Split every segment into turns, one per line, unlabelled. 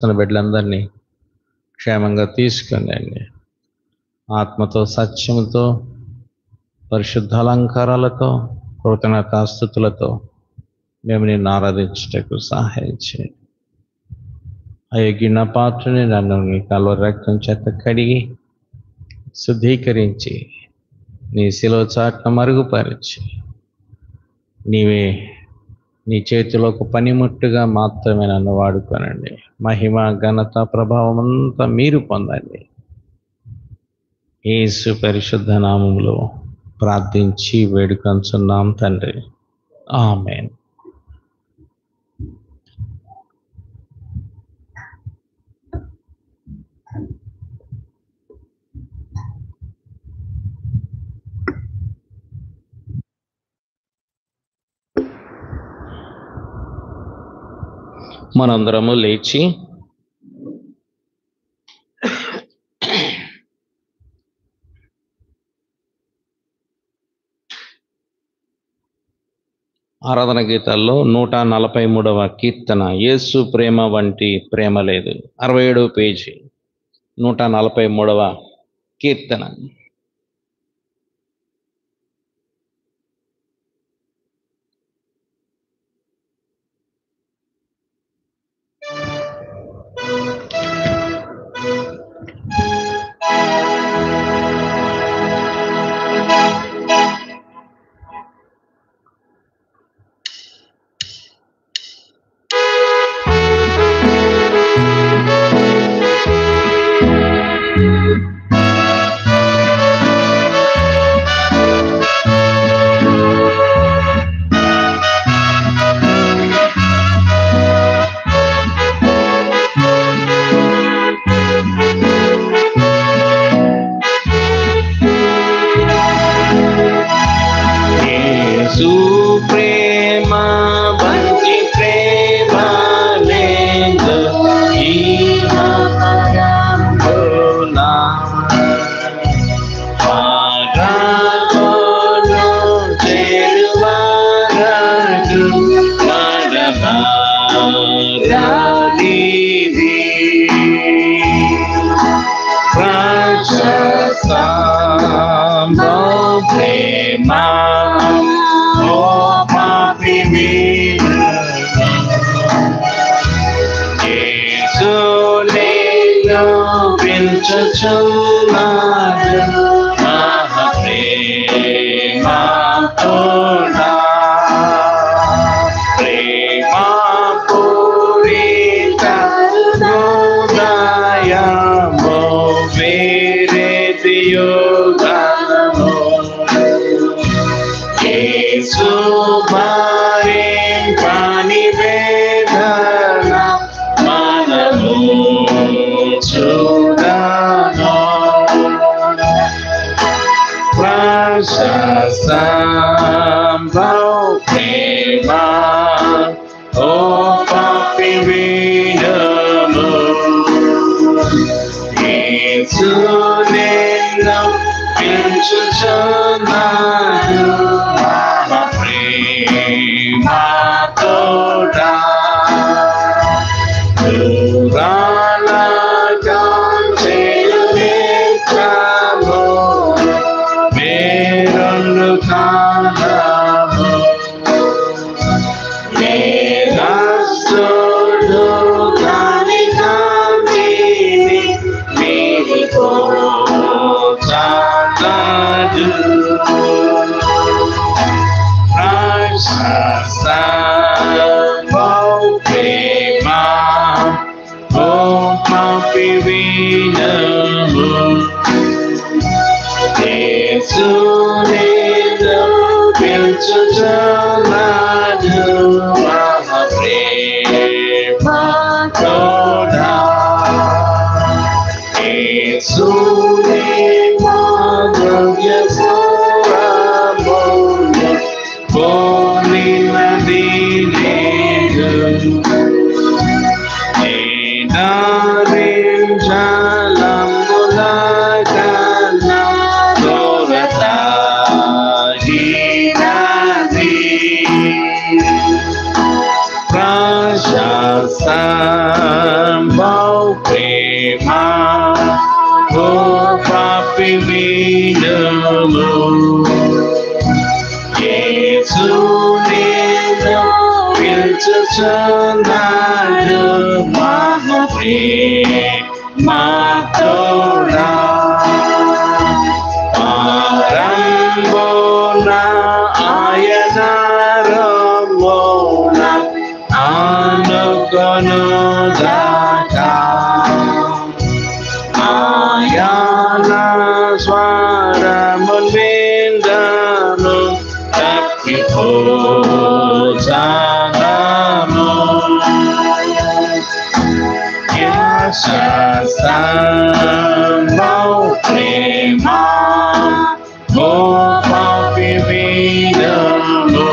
తన బిడ్డలందరినీ క్షేమంగా తీసుకెళ్ళండి. ఆత్మతో, సత్యముతో, పరిశుద్ధ అలంకారాలతో, కృతజ్ఞతాస్తుతులతో మేము నిన్ను ఆరాధించుటకు సహాయం చేయండి. అయోగ్య పాత్రని నన్ను నీ కల్వరి రక్తం చేత కడిగి శుద్ధీకరించి నీ శిలువ చాటున మరుగుపరిచి నీవే నీ చేతిలో ఒక పనిముట్టుగా మాత్రమే నన్ను వాడుకోనండి. మహిమ, ఘనత, ప్రభావం అంతా మీరు పొందండి. యేసు పరిశుద్ధ నామములో ప్రార్థించి వేడుకొంచున్నాం తండ్రి, ఆమేన్. మనందరము లేచి ఆరాధన గీతాల్లో 143వ కీర్తన, యేసు ప్రేమ వంటి ప్రేమ లేదు. 67వ పేజీ, 143వ కీర్తన.
Samba
చేర్చుచున్నాడు మహాప్రేమతోడా. ఆరంభోన ఆయన రొమ్మున ఆనుకొనుగాక. ఆయన స్వరమున్ విందును తప్పిపోజాలము. యశస్సమౌ ప్రేమ ఓ పాపి వినుము.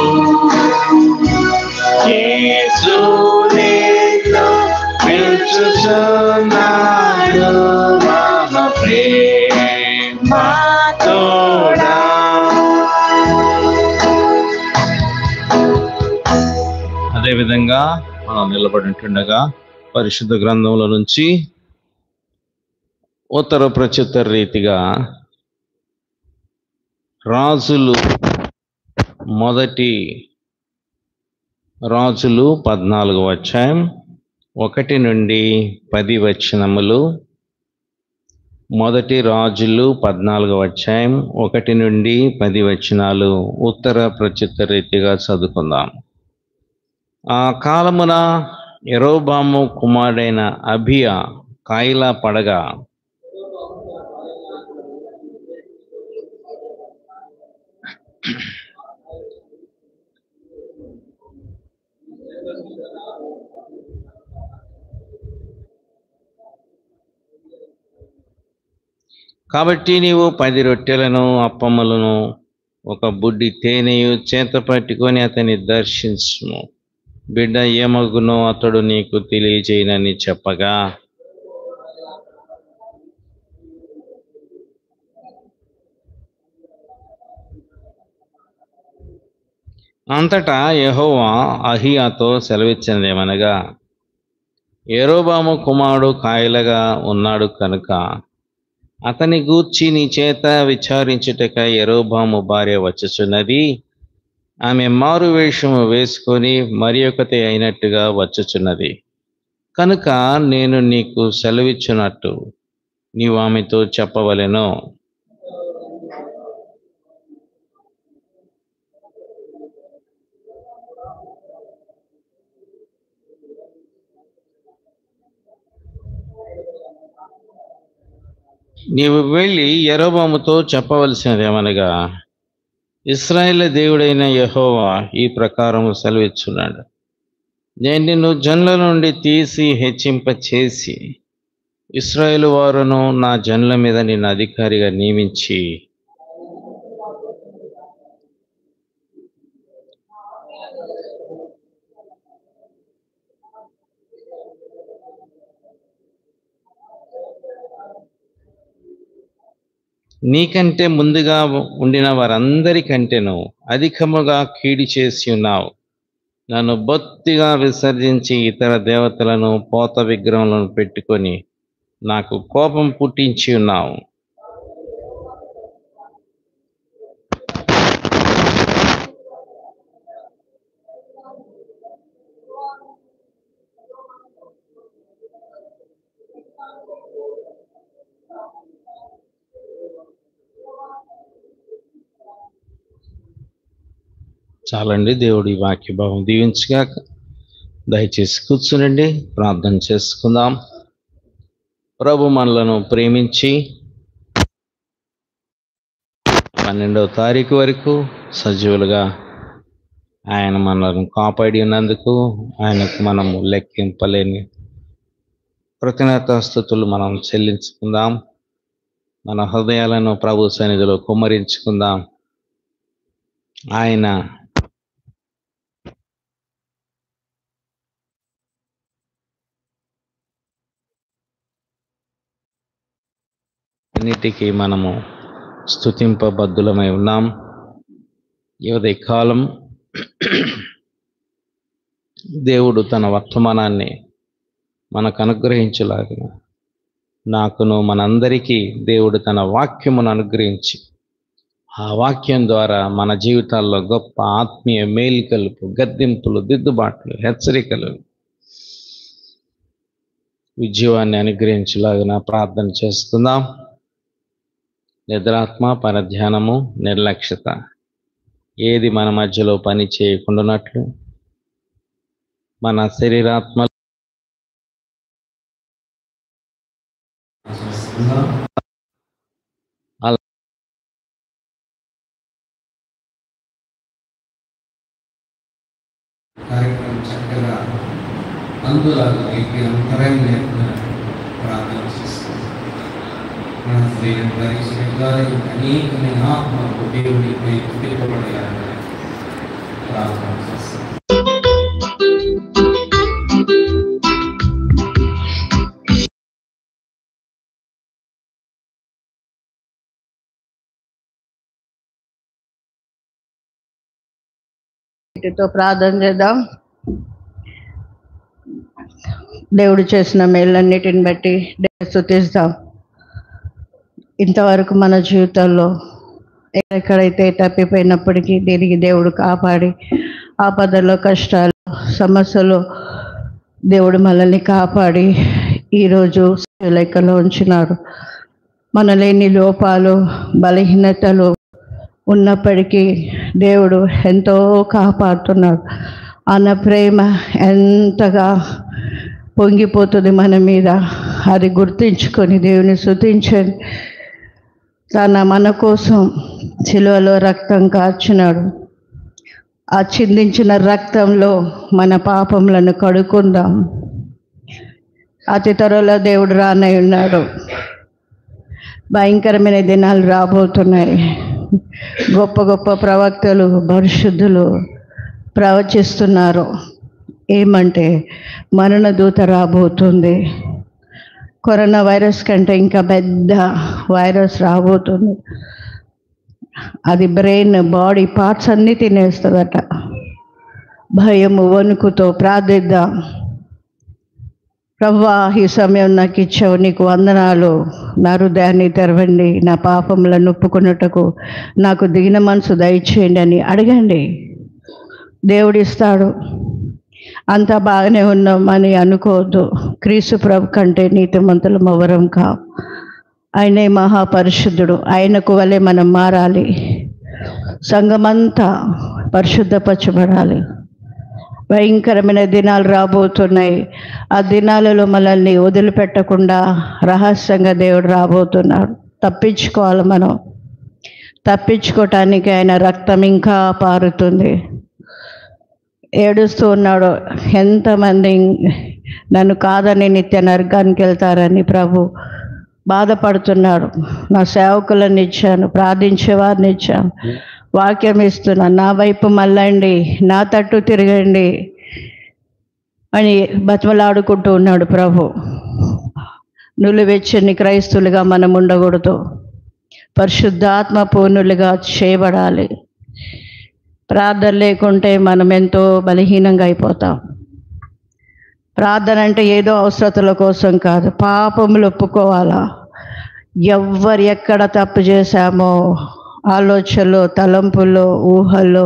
యేసు నిన్ను పిలుచుచున్నాడు మహాప్రేమతోడా. అదేవిధంగా మనం నిలబడి ఉంటుండగా పరిశుద్ధ గ్రంథంలో నుంచి ఉత్తర ప్రత్యుత్తర రీతిగా రాజులు మొదటి రాజులు 14వ అధ్యాయం 1 నుండి 10 వచనములు. మొదటి రాజులు 14వ అధ్యాయం 1 నుండి 10 వచనాలు ఉత్తర ప్రత్యుత్తర రీతిగా చదువుకుందాం. ఆ కాలమున యెరోబాము కుమారుడైన అబియా కాయిలా పడగా కాబట్టి నీవు 10 రొట్టెలను అప్పములను ఒక బుడ్డి తేనెయు చేత పట్టుకొని అతన్ని దర్శించుము. బిడ్డ ఏమగునో అతడు నీకు తెలియజేయనని చెప్పగా అంతటా యెహోవా అహియాతో సెలవిచ్చినదేమనగా, యెరోబాము కుమారుడు కాయలగా ఉన్నాడు కనుక అతని గూర్చి నీ చేత విచారించుటకై యెరోబాము భార్య వచ్చుచున్నది. ఆమె మారు వేషము వేసుకొని మరి ఒకటి అయినట్టుగా వచ్చుచున్నది. కనుక నేను నీకు సెలవిచ్చున్నట్టు నీవు ఆమెతో చెప్పవలెను. నీవు వెళ్ళి యెరోబాముతో చెప్పవలసినదేమనగా, ఇశ్రాయేలు దేవుడైన యెహోవా ఈ ప్రకారము సెలవిచ్చున్నాడు, నేను నిన్ను జనుల నుండి తీసి హెచ్చింప చేసి ఇశ్రాయేలు వారును నా జనుల మీద నిన్ను అధికారిగా నియమించి నీకంటే ముందుగా ఉండిన వారందరికంటేను అధికముగా కీడి చేసి ఉన్నావు. నన్ను బొత్తిగా విసర్జించి ఇతర దేవతలను పోత విగ్రహములను పెట్టుకొని నాకు కోపం పుట్టించి ఉన్నావు. చాలండి. దేవుడి వాక్య భావం దీవించగా. దయచేసి కూర్చునండి, ప్రార్థన చేసుకుందాం. ప్రభు మనలను ప్రేమించి 12వ తారీఖు వరకు సజీవులుగా ఆయన మనలను కాపాడి ఉన్నందుకు ఆయనకు మనము లెక్కింపలేని కృతజ్ఞతాస్తుతులు మనం చెల్లించుకుందాం. మన హృదయాలను ప్రభు సన్నిధిలో కుమ్మరించుకుందాం. ఆయన అన్నిటికీ మనము స్తుతింపబద్ధులమై ఉన్నాం. ఈ ఉదయ కాలం దేవుడు తన వర్తమానాన్ని మనకు అనుగ్రహించలాగిన నాకును మనందరికీ దేవుడు తన వాక్యమును అనుగ్రహించి ఆ వాక్యం ద్వారా మన జీవితాల్లో గొప్ప ఆత్మీయ మేలుకలుపు, గద్దింపులు, దిద్దుబాట్లు, హెచ్చరికలు, విజయాన్ని అనుగ్రహించలాగిన ప్రార్థన చేసుకుందాం. నిద్రాత్మ, పరధ్యానము, నిర్లక్ష్యత ఏది మన మధ్యలో పని చేయకుండానట్లు మన శరీరాత్మ
కార్యక్రమం చక్కగా అందులాగా అంతరాయం లేకుండా ప్రార్థన చేస్తాం. అనేకమైన ఆత్మకు దేవుడిపై తిప్పబడేయాలని ప్రార్థన చేస్తాం.
ప్రార్థన చేద్దాం. దేవుడు చేసిన మేళ్ళన్నిటిని బట్టి స్తుతిస్తాం. ఇంతవరకు మన జీవితాల్లో ఎక్కడైతే తప్పిపోయినప్పటికీ తిరిగి దేవుడు కాపాడి ఆపదలో, కష్టాలు, సమస్యలు దేవుడు మనల్ని కాపాడి ఈరోజు లెక్కలో ఉంచినాడు. మన లేని లోపాలు, బలహీనతలు ఉన్నప్పటికీ దేవుడు ఎంతో కాపాడుతున్నాడు. అన్న ప్రేమ ఎంతగా పొంగిపోతుంది మన మీద, అది గుర్తించుకొని దేవుని స్తుతించండి. మన కోసం సిలువలో రక్తం కార్చినాడు. ఆ చిందించిన రక్తంలో మన పాపములను కడుక్కుందాం. అతి త్వరలో దేవుడు రానై ఉన్నాడు. భయంకరమైన దినాలు రాబోతున్నాయి. గొప్ప గొప్ప ప్రవక్తలు, పరిశుద్ధులు ప్రవచిస్తున్నారు. ఏమంటే మరణ దూత రాబోతుంది. కరోనా వైరస్ కంటే ఇంకా పెద్ద వైరస్ రాబోతుంది. అది బ్రెయిన్, బాడీ పార్ట్స్ అన్నీ తినేస్తుందట. భయము, వణుకుతో ప్రార్థిద్దాం. ప్రభువా, ఈ సమయం నాకు ఇచ్చావు, నీకు వందనాలు. నా హృదయాన్ని తెరవండి, నా పాపములను ఒప్పుకొనుటకు నాకు దిగిన మనసు దయచేయండి అని అడగండి. దేవుడిస్తాడు. అంతా బాగానే ఉన్నామని అనుకోవద్దు. క్రీస్తు ప్రభు కంటే నీతిమంతులం ఎవరం కావు. ఆయనే మహాపరిశుద్ధుడు. ఆయనకు వలె మనం మారాలి. సంఘమంతా పరిశుద్ధపరచబడాలి. భయంకరమైన దినాలు రాబోతున్నాయి. ఆ దినాలలో మనల్ని వదిలిపెట్టకుండా రహస్యంగా దేవుడు రాబోతున్నాడు. తప్పించుకోవాలి. మనం తప్పించుకోవటానికి ఆయన రక్తం ఇంకా పారుతుంది. ఏడుస్తూ ఉన్నాడు. ఎంతమంది నన్ను కాదని నిత్య నరకానికి వెళ్తారని ప్రభు బాధపడుతున్నాడు. నా సేవకులను ఇచ్చాను, ప్రార్థించేవారిని ఇచ్చాను, వాక్యం ఇస్తున్నాను, నా వైపు మళ్ళండి, నా తట్టు తిరగండి అని బతిమలాడుకుంటూ ఉన్నాడు ప్రభు. నులివెచ్చని క్రైస్తులుగా మనం ఉండకూడదు. పరిశుద్ధాత్మ పూర్ణులుగా చేయబడాలి. ప్రార్థన లేకుంటే మనం ఎంతో బలహీనంగా అయిపోతాం. ప్రార్థన అంటే ఏదో అవసరతల కోసం కాదు, పాపములు ఒప్పుకోవాలా. ఎవ్వరు ఎక్కడ తప్పు చేశామో, ఆలోచనలో, తలంపుల్లో, ఊహల్లో,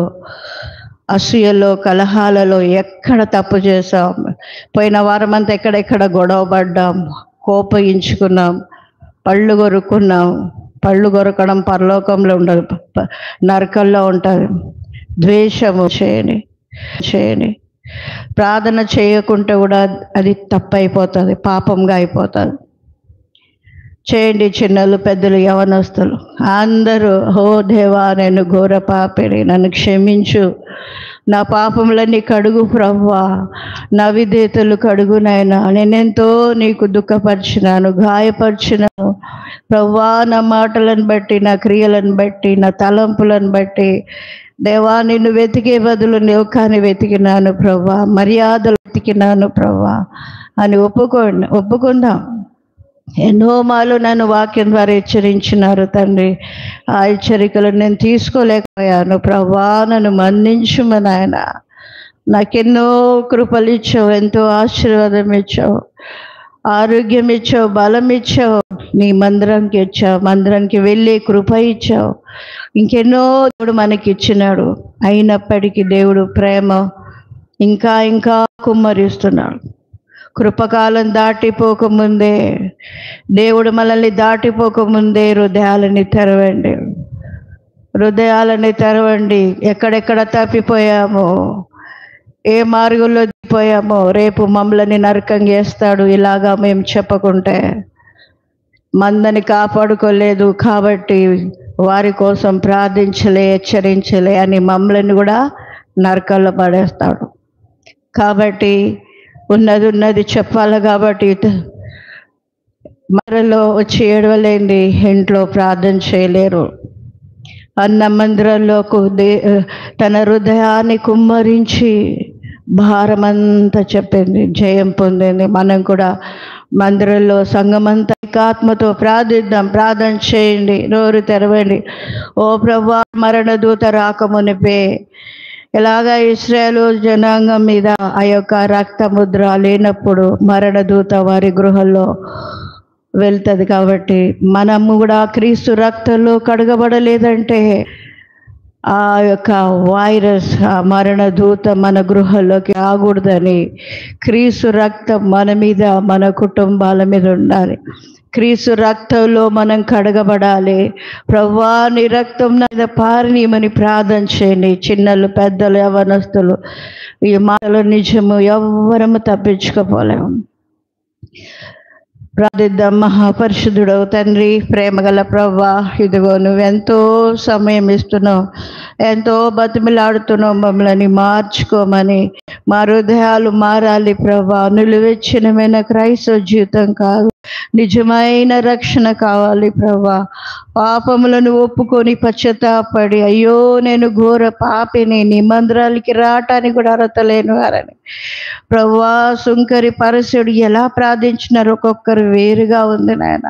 అసూయలో, కలహాలలో ఎక్కడ తప్పు చేశాం. పోయిన వారం అంతా ఎక్కడెక్కడ గొడవ పడ్డాం, కోపగించుకున్నాం, పళ్ళు కొరుకున్నాం. పళ్ళు కొరకడం పరలోకంలో ఉండదు, నరకంలో ఉంటుంది. ద్వేషము చేయని ప్రార్థన చేయకుంటే కూడా అది తప్పు అయిపోతుంది, పాపంగా అయిపోతుంది. చేయండి. చిన్నలు, పెద్దలు, యవనస్తులు అందరూ, ఓ దేవా, నేను ఘోర పాపిని, నన్ను క్షమించు, నా పాపములన్నీ కడుగు ప్రభువా, నా విధేయతలు కడుగు నాయనా, నేనెంతో నీకు దుఃఖపరిచినాను, గాయపరిచినాను ప్రభువా, నా మాటలను బట్టి, నా క్రియలను బట్టి, నా తలంపులను బట్టి. దేవా, నిన్ను వెతికే బదులు లోకాన్ని వెతికినాను ప్రభువా, మర్యాదలు వెతికినాను ప్రభువా అని ఒప్పుకుందాం. ఎన్నో మాలు నన్ను వాక్యం ద్వారా హెచ్చరించినారు తండ్రి. ఆ హెచ్చరికలు నేను తీసుకోలేకపోయాను ప్రభువా, నన్ను మన్నించుము నాయన. నాకెన్నో కృపలు ఇచ్చావు, ఎంతో ఆశీర్వాదం ఇచ్చావు, ఆరోగ్యం ఇచ్చావు, బలం ఇచ్చావు. నీ మందిరానికి వచ్చావు, మందిరానికి వెళ్ళే కృప ఇచ్చావు, ఇంకెన్నో దేవుడు మనకి ఇచ్చినాడు. అయినప్పటికీ దేవుడు ప్రేమ ఇంకా ఇంకా కుమ్మరిస్తున్నాడు. కృపకాలం దాటిపోకముందే, దేవుడు మనల్ని దాటిపోకముందే హృదయాలని తెరవండి, హృదయాలని తెరవండి. ఎక్కడెక్కడ తప్పిపోయామో, ఏ మార్గంలో పోయామో రేపు మమ్మల్ని నరకం చేస్తాడు ఇలాగా మేము చెప్పకుంటే. మందని కాపాడుకోలేదు కాబట్టి వారి కోసం ప్రార్థించలే, హెచ్చరించలే అని మమ్మల్ని కూడా నరకంలో పడేస్తాడు. కాబట్టి ఉన్నది చెప్పాలి. కాబట్టి మరలో వచ్చి ఏడవలేండి, ఇంట్లో ప్రార్థన చేయలేరు. అన్న మందిరంలోకి తన హృదయాన్ని కుమ్మరించి భారమంతా చెప్పింది, జయం పొందింది. మనం కూడా మందిరంలో సంఘమంతా ఆత్మతో ప్రార్థిద్దాం. ప్రార్థన చేయండి, నోరు తెరవండి. ఓ ప్రభువా, మరణ దూత రాకమునిపే ఎలాగా ఇశ్రాయేలు జనాంగం మీద ఆ యొక్క రక్తముద్ర లేనప్పుడు మరణ దూత వారి గృహంలో వెళ్తుంది. కాబట్టి మనము కూడా క్రీస్తు రక్తంలో కడగబడలేదంటే ఆ యొక్క వైరస్, ఆ మరణ దూత మన గృహంలోకి ఆగూడదని క్రీస్తు రక్తం మన మీద, మన కుటుంబాల మీద ఉండాలి. క్రీస్తు రక్తంలో మనం కడగబడాలి. ప్రభువా, నీ రక్తం మీద పారనీయమని ప్రార్థన చేయండి. చిన్నలు, పెద్దలు, యవ్వనస్తులు, ఈ మాటలు నిజము, ఎవ్వరము తప్పించుకోపోలేము. ప్రార్థిద్దాం. మహాపరిశుద్ధుడవు తండ్రి, ప్రేమగల ప్రభువా, ఇదిగో నువ్వెంతో సమయం ఇస్తున్నావు, ఎంతో బతిమిలాడుతున్నావు మమ్మల్ని మార్చుకోమని. మా హృదయాలు మారాలి ప్రభువా. నిలువెచ్చనమైన క్రైస్తవ జీవితం కాదు, నిజమైన రక్షణ కావాలి ప్రభువా. పాపములను ఒప్పుకొని పశ్చాత్తాపడి, అయ్యో నేను ఘోర పాపిని, నీ మందిరాలకి రావటానికి కూడా అర్హత లేని వారని ప్రభువా. సుంకరి పరశుడు ఎలా ప్రార్థించినారు, ఒక్కొక్కరు వేరుగా ఉంది నాయన.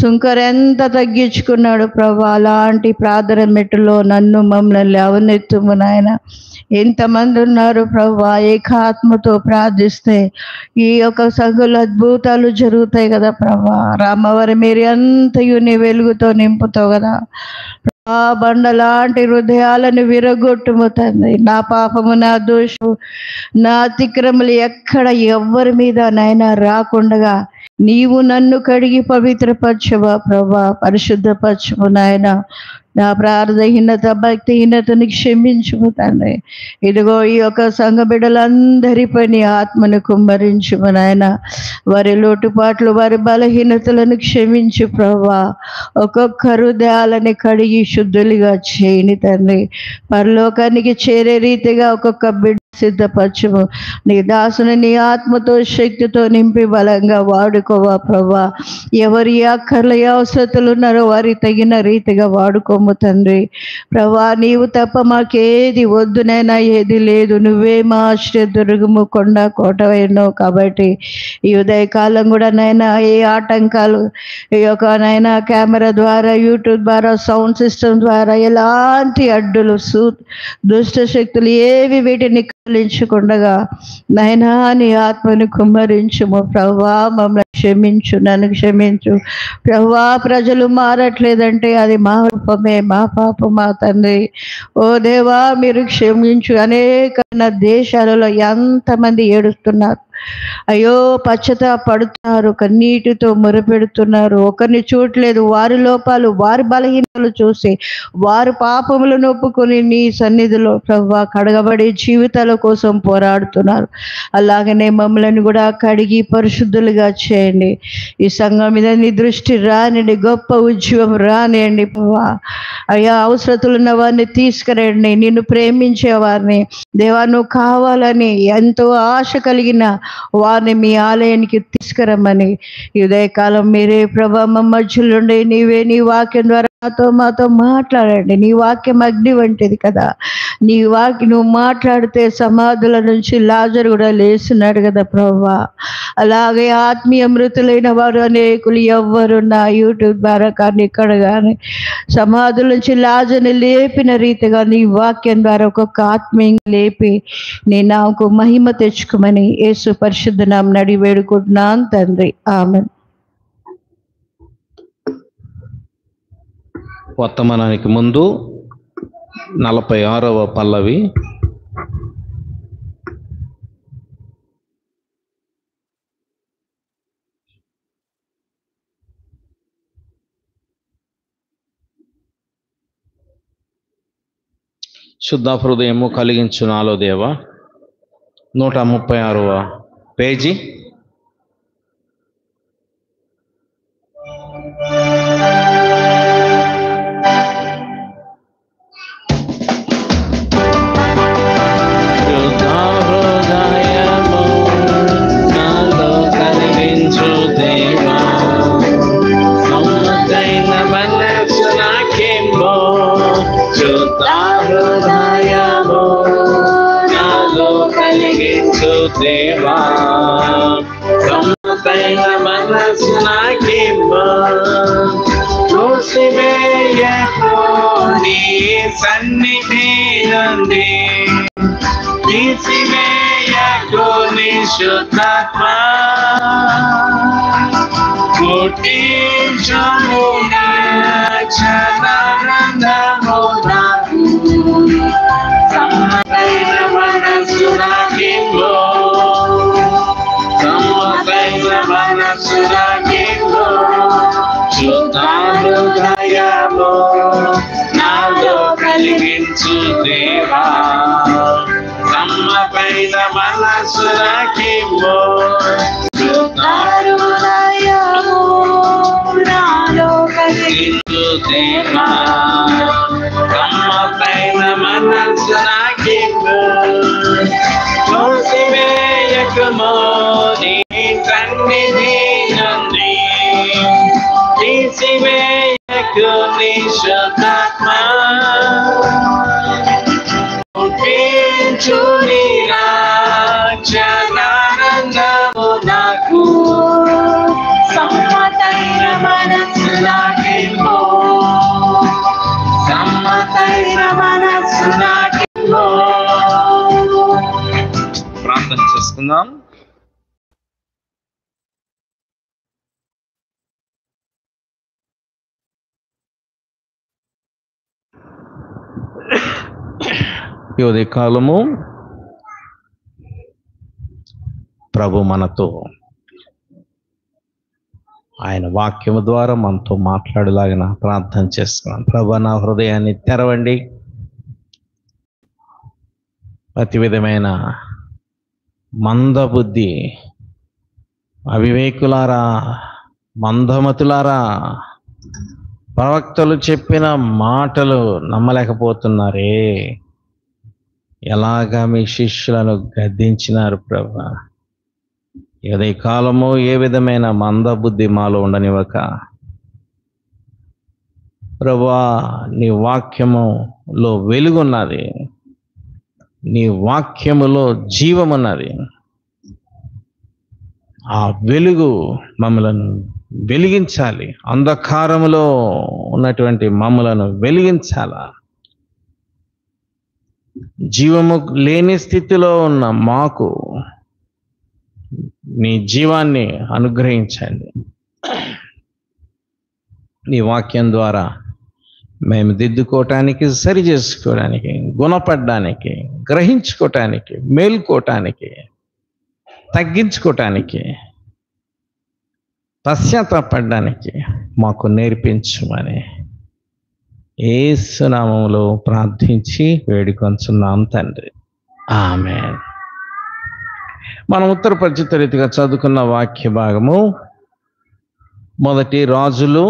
సుంకరు ఎంత తగ్గించుకున్నాడు ప్రభువా. అలాంటి ప్రార్థన మెట్టులో నన్ను మమ్మల్ని లేవనెత్తుము నాయన. ఎంతమంది ఉన్నారు ప్రభువా, ఏకాత్మతో ప్రార్థిస్తే ఈ యొక్క సంఘంలో అద్భుతాలు జరుగుతాయి కదా ప్రభువా. రామవారి మీరు అంతయు నీ వెలుగుతో నింపుతావు కదా. ఆ బండలాంటి హృదయాలను విరగొట్టుము తండ్రి. నా పాపము, నా దోషము, నా అతిక్రమలు ఎక్కడ ఎవ్వరి మీద నైనా రాకుండగా నీవు నన్ను కడిగి పవిత్రపరచువా ప్రభా, పరిశుద్ధపరచుము నాయన. నా ప్రార్థహీనత, భక్తిహీనతని క్షమించుము తండ్రి. ఇదిగో ఈ యొక్క సంఘ బిడ్డలందరి పని ఆత్మను కుమ్మరించుము నాయన. వారి లోటుపాట్లు, వారి బలహీనతలను క్షమించు ప్రభా. ఒక్కొక్క హృదయాలని కడిగి శుద్ధులుగా చేయని తండ్రి. పరలోకానికి చేరే రీతిగా ఒక్కొక్క బిడ్డ సిద్ధపరచుము. నీ దాసుని నీ ఆత్మతో, శక్తితో నింపి బలంగా వాడుకోవా ప్రభా. ఎవరి అక్కర్ల అవసరతలు ఉన్నారో వారి తగిన రీతిగా వాడుకోము తండ్రి. ప్రభా, నీవు తప్ప మాకేది వద్దునైనా, ఏది లేదు. నువ్వే మా ఆశ్రయ దుర్గము, కొండ కోటవైనావు. కాబట్టి ఈ ఉదయకాలం కూడా నైనా ఏ ఆటంకాలు, ఈ యొక్క నైనా కెమెరా ద్వారా, యూట్యూబ్ ద్వారా, సౌండ్ సిస్టమ్ ద్వారా ఎలాంటి అడ్డులు, దుష్ట శక్తులు ఏవి వీటిని కదిలించకుండగా నైనా నీ ఆత్మను కుమ్మరించుము ప్రభువా. మమ్మల్ని క్షమించు, నన్ను క్షమించు ప్రభువా. ప్రజలు మారట్లేదంటే అది మా రూపమే, మా పాపం మా తండ్రి. ఓ దేవా, మీరు క్షమించు. అనేక దేశాలలో ఎంతమంది ఏడుస్తున్నారు, అయ్యో పశ్చాత్తాపడుతున్నారు, కన్నీటితో మొరపెడుతున్నారు. ఒకరిని చూడలేదు. వారి లోపాలు, వారి బలహీనతలు చూసి వారు పాపములను ఒప్పుకొని నీ సన్నిధిలో ప్రభువా కడగబడి జీవితాల కోసం పోరాడుతున్నారు. అలాగనే మమ్మల్ని కూడా కడిగి పరిశుద్ధులుగా చేయండి. ఈ సంఘం మీద నీ దృష్టి రానియండి, గొప్ప ఉద్యమం రానియండి ప్రభువా. అయ్యా, అవసరతలు ఉన్న వారిని తీసుకురండి, నిన్ను ప్రేమించే వారిని దేవా, నువ్వు కావాలని ఎంతో ఆశ కలిగిన వారిని మీ ఆలయానికి తీసుకురమ్మని ఈ ఉదయకాలం మీరే ప్రభా మా మధ్యలో ఉండి నీవే నీ వాక్యం ద్వారా మాతో మాట్లాడండి. నీ వాక్యం అగ్ని వంటిది కదా. నీ నువ్వు మాట్లాడితే సమాధుల నుంచి లాజరు కూడా లేస్తున్నాడు కదా ప్రభువా. అలాగే ఆత్మీయ మృతులైన వారు అనేకులు ఎవ్వరున్నా యూట్యూబ్ ద్వారా కానీ ఇక్కడ కానీ సమాధుల నుంచి లాజరుని లేపిన రీతిగా నీ వాక్యం ద్వారా ఒక్కొక్క ఆత్మీయంగా లేపి నీ నాకు మహిమ తెచ్చుకోమని యేసు పరిశుద్ధ నామమున అడిగి వేడుకుంటున్నాను తండ్రి. ఆమేన్.
వర్తమానానికి ముందు 46వ పల్లవి. శుద్ధ హృదయము కలిగించు నాలో దేవ, 136వ పేజీ.
దేవా సమతైన మనసు నాకివ్వు, తోసివేయకు నీ సన్నిధి నుండి, తీసివేయకు నీ శుద్ధాత్మ, పుట్టించుము నీ రక్షణానందము నాకు, సమతైన మనసు నాకివ్వు, సమతైన మనసు నాకివ్వు, శుద్ధ హృదయము నాలో కలిగించు దేవా, సమతైన మనసు నాకివ్వు, శుద్ధ హృదయము నాలో కలిగించు దేవా, సమతైన మనసు నాకివ్వు, తోసివేయకుము నీ సన్నిధి నుండి, తీసివేయకు నీ శుద్ధాత్మ, పుట్టించు నీ రక్షణానందము నాకు, సమ్మతైన మనస్సు నాకివ్వు, సమ్మతైన మనస్సు నాకివ్వు.
ప్రార్థన చేసుకుందాం. ఈ ఉదయకాలము ప్రభు మనతో ఆయన వాక్యము ద్వారా మనతో మాట్లాడేలాగిన ప్రార్థన చేస్తున్నాను. ప్రభు, నా హృదయాన్ని తెరవండి, ప్రతి విధమైన మందబుద్ధి, అవివేకులారా, మందమతులారా, ప్రవక్తలు చెప్పిన మాటలు నమ్మలేకపోతున్నారే, ఎలాగా మీ శిష్యులను గద్దించినారు ప్రభా. ఈ కాలము ఏ విధమైన మందబుద్ధి మాలో ఉండనివ్వక ప్రభా, నీ వాక్యములో వెలుగున్నది, నీ వాక్యములో జీవమున్నది. ఆ వెలుగు మమ్మలను వెలిగించాలి, అంధకారములో ఉన్నటువంటి మమ్మలను వెలిగించాలా. జీవము లేని స్థితిలో ఉన్న మాకు నీ జీవాన్ని అనుగ్రహించండి. నీ వాక్యం ద్వారా మేము దిద్దుకోవటానికి, సరి చేసుకోవడానికి, గుణపడడానికి, గ్రహించుకోవటానికి, మేల్కోవటానికి, తగ్గించుకోవటానికి, పశ్చాత్తాపడడానికి మాకు నేర్పించుమని యేసు నామములో ప్రార్థించి వేడుకొంచున్నాం తండ్రి, ఆమేన్. మనం ఉత్తర పరిచిత రీతిగా చదువుకున్న వాక్య భాగము 1 రాజులు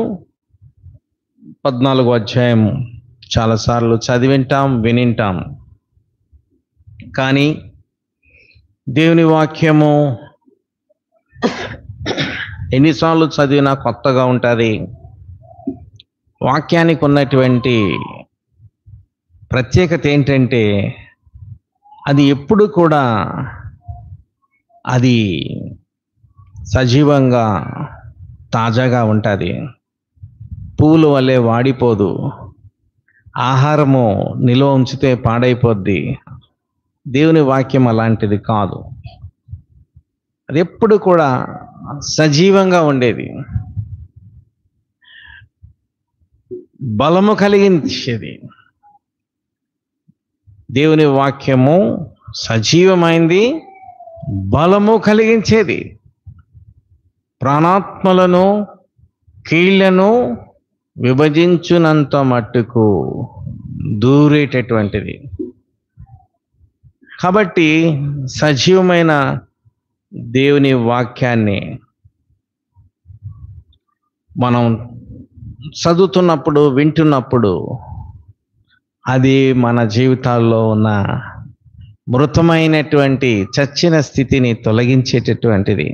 14వ అధ్యాయం. చాలాసార్లు చదివింటాం, వినింటాం, కానీ దేవుని వాక్యము ఎన్నిసార్లు చదివినా కొత్తగా ఉంటుంది. వాక్యానికి ఉన్నటువంటి ప్రత్యేకత ఏంటంటే అది ఎప్పుడు కూడా అది సజీవంగా, తాజాగా ఉంటుంది. పూలు వలె వాడిపోదు. ఆహారము నిల్వ ఉంచితే పాడైపోద్ది. దేవుని వాక్యం అలాంటిది కాదు. అది ఎప్పుడు కూడా సజీవంగా ఉండేది. బలము కలిగించేది. దేవుని వాక్యము సజీవమైంది, బలము కలిగించేది, ప్రాణాత్మలను కీళ్లను విభజించునంత మట్టుకు దూరేటటువంటిది. కాబట్టి సజీవమైన దేవుని వాక్యాన్ని మనం చదువుతున్నప్పుడు, వింటున్నప్పుడు అది మన జీవితాల్లో ఉన్న మృతమైనటువంటి చచ్చిన స్థితిని తొలగించేటటువంటిది.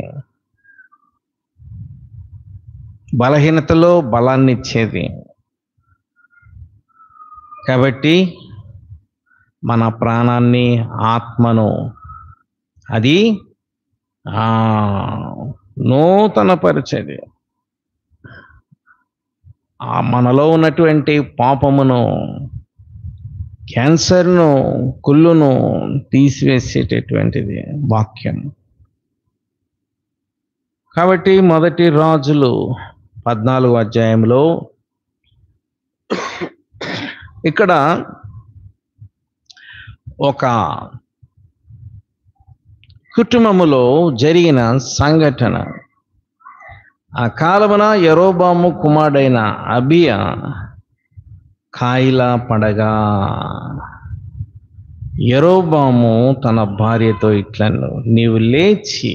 బలహీనతలో బలాన్ని ఇచ్చేది. కాబట్టి మన ప్రాణాన్ని, ఆత్మను అది నూతనపరిచేది. మనలో ఉన్నటువంటి పాపమును, క్యాన్సర్ను, కుళ్ళును తీసివేసేటటువంటిది వాక్యం. కాబట్టి మొదటి రాజులు 14వ అధ్యాయంలో ఇక్కడ ఒక కుటుంబములో జరిగిన సంఘటన. ఆ కాలమున యెరోబాము కుమారుడైన అబియా కాయిలా పడగా యెరోబాము తన భార్యతో ఇట్లను, నీవు లేచి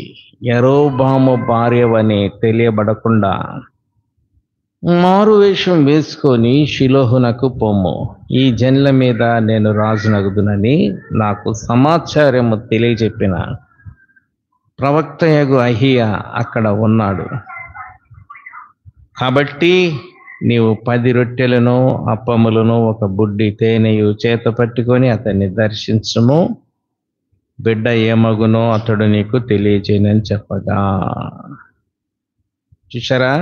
యెరోబాము భార్యవని తెలియబడకుండా మారువేషం వేసుకొని షిలోహునకు పొమ్ము. ఈ జనుల మీద నేను రాజునగుదునని నాకు సమాచారము తెలియజెప్పిన ప్రవక్తయగు అహియా అక్కడ ఉన్నాడు. కాబట్టి నీవు 10 రొట్టెలను, అప్పములను, ఒక బుడ్డి తేనెయు చేత పట్టుకొని అతన్ని దర్శించుము. బిడ్డ ఏమగునో అతడు నీకు తెలియజేయనని చెప్పగా. చూశారా,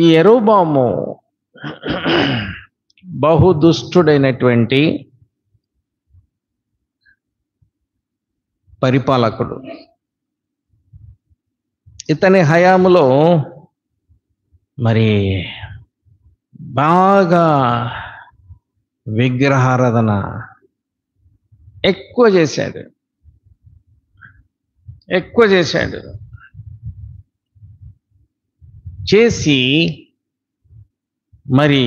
ఈ యెరోబాము బహుదుష్టుడైనటువంటి పరిపాలకుడు. ఇతని హయాములో మరి బాగా విగ్రహారాధన ఎక్కువ చేశాడు. చేసి మరి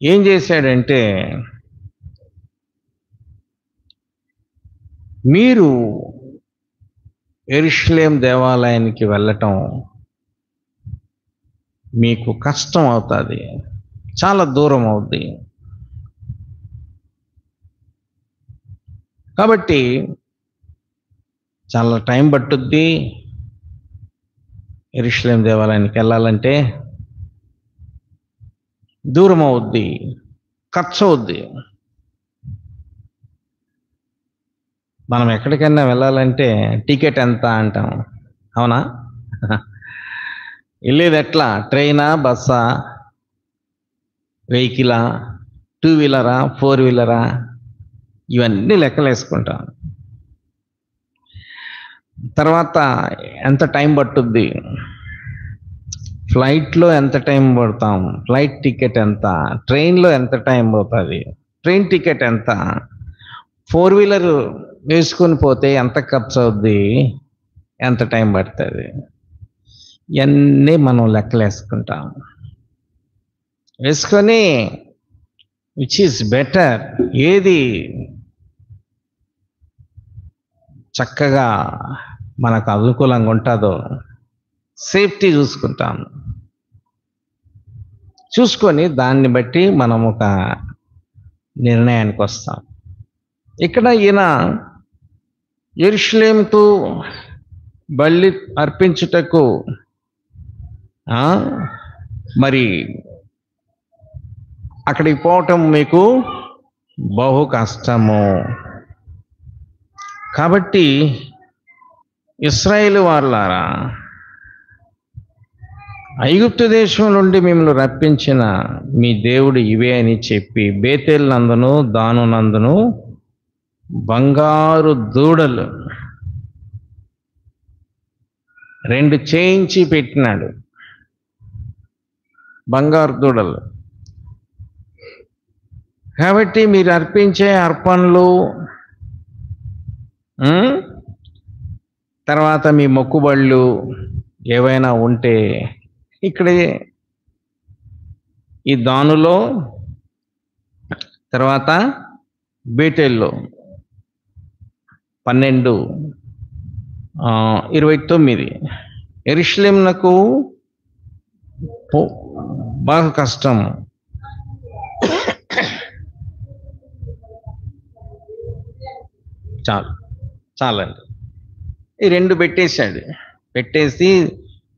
ఏం చేశాడంటే, మీరు యెరూషలేం దేవాలయానికి వెళ్ళటం మీకు కష్టం అవుతుంది, చాలా దూరం అవుద్ది. కాబట్టి చాలా టైం పట్టుద్ది. యెరూషలేం దేవాలయానికి వెళ్ళాలంటే దూరం అవుద్ది, ఖర్చు అవుద్ది. మనం ఎక్కడికైనా వెళ్ళాలంటే టికెట్ ఎంత అంటాం, అవునా? వెళ్ళేది ఎట్లా? ట్రైనా, బస్సా, వెహికలా, 2 వీలరా, 4 వీలరా, ఇవన్నీ లెక్కలేసుకుంటాం. తర్వాత ఎంత టైం పట్టుద్ది, ఫ్లైట్లో ఎంత టైం పడతాం, ఫ్లైట్ టికెట్ ఎంత, ట్రైన్లో ఎంత టైం పోతుంది, ట్రైన్ టికెట్ ఎంత, 4 వీలర్ వేసుకొని పోతే ఎంత ఖర్చు అవుద్ది, ఎంత టైం పడుతుంది, ఇవన్నీ మనం లెక్కలేసుకుంటాం. వేసుకొని విచ్ ఈజ్ బెటర్, ఏది చక్కగా మనకు అనుకూలంగా ఉంటుందో సేఫ్టీ చూసుకొని దాన్ని బట్టి మనం ఒక నిర్ణయానికి వస్తాం. ఇక్కడ ఈయన యెరూషలేముకు బలి అర్పించుటకు మరి అక్కడికి పోవటం మీకు బహు కష్టము. కాబట్టి ఇశ్రాయేలు వారులారా, ఐగుప్తు దేశం నుండి మిమ్మల్ని రప్పించిన మీ దేవుడు ఇవే అని చెప్పి బేతేల్ నందును దాను నందును బంగారు దూడలు 2 చేయించి పెట్టినాడు. బంగారు దూడలు. కాబట్టి మీరు అర్పించే అర్పణలు, తర్వాత మీ మొక్కుబళ్ళు ఏవైనా ఉంటే ఇక్కడే ఈ దానులో, తర్వాత బేటెల్లో 12:29 యెరూషలేమునకు బాగా కష్టం. చాలండి. ఈ 2 పెట్టేశాడు. పెట్టేసి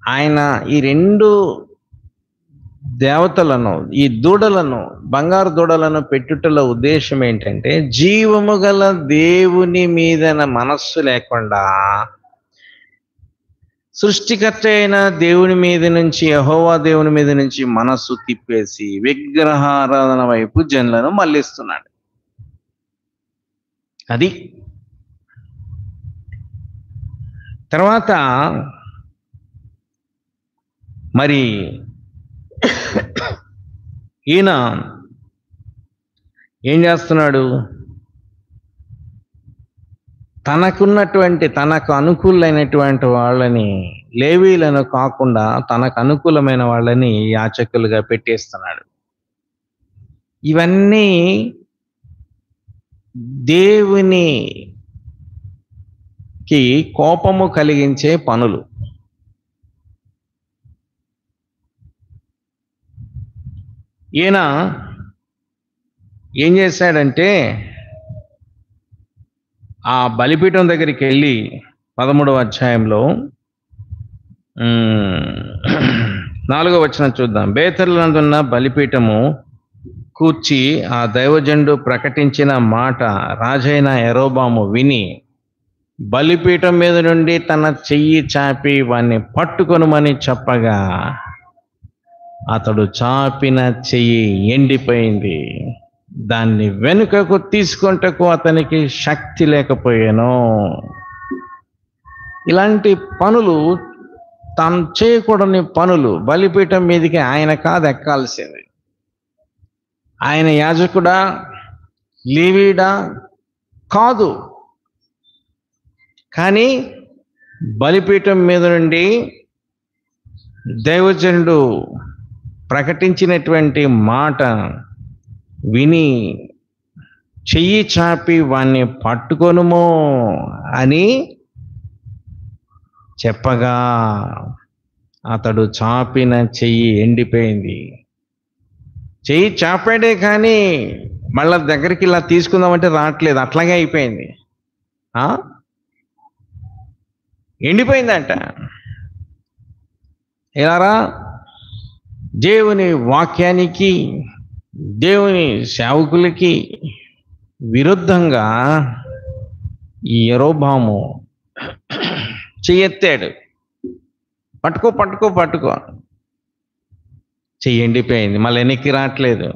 ఆయన ఈ 2 దేవతలను, ఈ దూడలను, బంగారు దూడలను పెట్టుటలో ఉద్దేశం ఏంటంటే, జీవము గల దేవుని మీదన మనస్సు లేకుండా సృష్టికర్త అయిన దేవుని మీద నుంచి, యెహోవా దేవుని మీద నుంచి మనస్సు తిప్పేసి విగ్రహారాధన వైపు జనులను మళ్ళిస్తున్నాడు. అది తర్వాత మరి ఈయన ఏం చేస్తున్నాడు? తనకు అనుకూలమైనటువంటి వాళ్ళని, లేవీలను కాకుండా తనకు అనుకూలమైన వాళ్ళని యాజకులుగా పెట్టేస్తున్నాడు. ఇవన్నీ దేవునికి కోపము కలిగించే పనులు. ఈయన ఏం చేశాడంటే, ఆ బలిపీఠం దగ్గరికి వెళ్ళి 13వ అధ్యాయంలో 4వ వచనం చూద్దాం. బేతేలునందున్న బలిపీఠము కూర్చి ఆ దైవజనుడు ప్రకటించిన మాట రాజైన యరొబాము విని బలిపీఠం మీద నుండి తన చెయ్యి చాపి వాణ్ణి పట్టుకొనుమని చెప్పగా అతడు చాపిన చెయ్యి ఎండిపోయింది. దాన్ని వెనుకకు తీసుకొంటకు అతనికి శక్తి లేకపోయాను. ఇలాంటి పనులు, తాను చేయకూడని పనులు, బలిపీఠం మీదకి ఆయన కాదు ఎక్కాల్సింది. ఆయన యాజకుడా, లేవీడా కాదు. కానీ బలిపీఠం మీద నుండి దైవజనుడు ప్రకటించినటువంటి మాట విని చెయ్యి చాపి వాణ్ణి పట్టుకొనుము అని చెప్పగా అతడు చాపిన చెయ్యి ఎండిపోయింది. చెయ్యి చాపాడే కానీ మళ్ళా దగ్గరికి ఇలా తీసుకుందామంటే రావట్లేదు, అట్లాగే అయిపోయింది. ఎండిపోయిందంట. ఇలారా దేవుని వాక్యానికి, దేవుని సేవకులకి విరుద్ధంగా ఈ యరొబాము చెయ్యెత్తాడు. పట్టుకో చెయ్యి ఎండిపోయింది, మళ్ళీ వెనక్కి రావట్లేదు.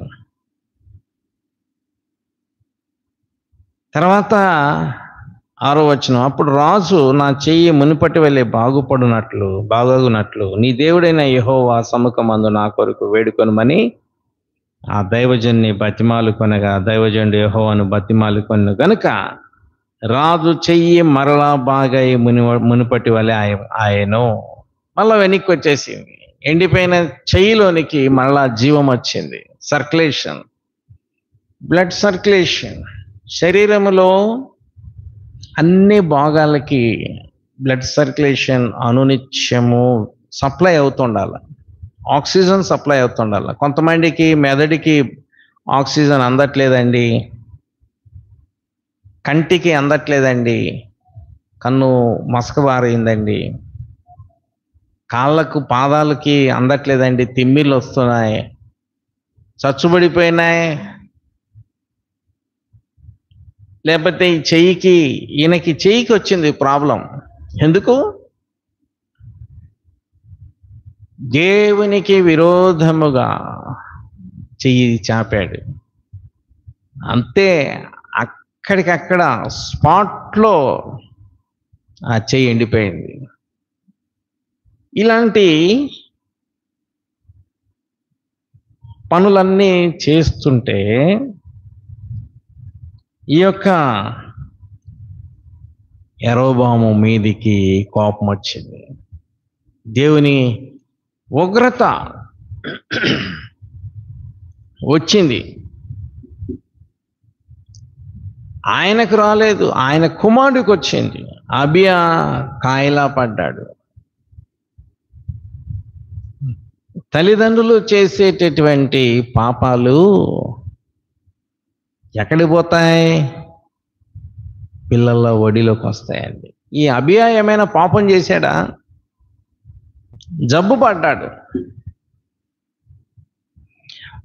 తర్వాత 6వ వచనం, అప్పుడు రాజు నా చెయ్యి మునుపటి వలె బాగునట్లు నీ దేవుడైన యెహోవా సముఖమందు నా కొరకు వేడుకొనుమని ఆ దైవజన్ని బతిమాలుకొనగా దైవజనుడు యెహోవాను బతిమాలుకొను గనుక రాజు చెయ్యి మరలా బాగా మునుపటి వలె ఆయను. మళ్ళా వెనక్కి వచ్చేసింది. ఎండిపోయిన చెయ్యిలోనికి మరలా జీవం వచ్చింది. Circulation, blood circulation. శరీరములో అన్ని భాగాలకి బ్లడ్ సర్క్యులేషన్ అనునిత్యము సప్లై అవుతుండాలి, ఆక్సిజన్ సప్లై అవుతుండాలి. కొంతమందికి మెదడుకి ఆక్సిజన్ అందట్లేదండి, కంటికి అందట్లేదండి, కన్ను మసకబారైందండి, కాళ్ళకు పాదాలకి అందట్లేదండి, తిమ్మిళ్ళు వస్తున్నాయి, చచ్చుబడిపోయినాయి. లేకపోతే ఈయనకి చెయ్యికి వచ్చింది ప్రాబ్లం. ఎందుకు? దేవునికి విరోధముగా చెయ్యి చాపాడు. అంతే, అక్కడికక్కడ స్పాట్లో ఆ చెయ్యి ఎండిపోయింది. ఇలాంటి పనులన్నీ చేస్తుంటే ఈ యొక్క యెరోబాము మీదికి కోపం వచ్చింది. దేవుని ఉగ్రత వచ్చింది. ఆయనకు రాలేదు, ఆయన కుమారుడికి వచ్చింది. అబియా కాయలా పడ్డాడు. తల్లిదండ్రులు చేసేటటువంటి పాపాలు ఎక్కడికి పోతాయి? పిల్లల ఒడిలోకి వస్తాయండి. ఈ అబియా ఏమైనా పాపం చేశాడా? జబ్బు పడ్డాడు.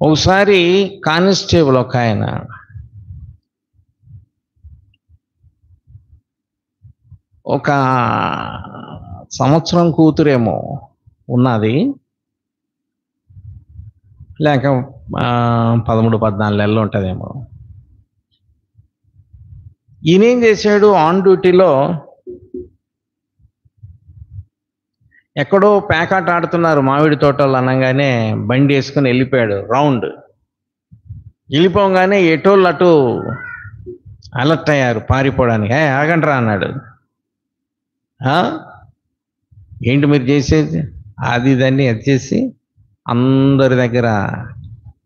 ఒకసారి కానిస్టేబుల్ ఒక ఆయన ఒక సంవత్సరం కూతురేమో ఉన్నది, లేక 13-14 నెలలు ఉంటుందేమో. ఈయనేం చేశాడు, ఆన్ డ్యూటీలో ఎక్కడో పేకాట ఆడుతున్నారు మామిడి తోటలు అనగానే బండి వేసుకుని వెళ్ళిపోయాడు. రౌండ్ వెళ్ళిపోగానే ఎటోళ్ళు అటు అలర్ట్ అయ్యారు పారిపోవడానికి. ఆగండ్రా అన్నాడు. ఏంటి మీరు చేసేది? అది దాన్ని అది చేసి అందరి దగ్గర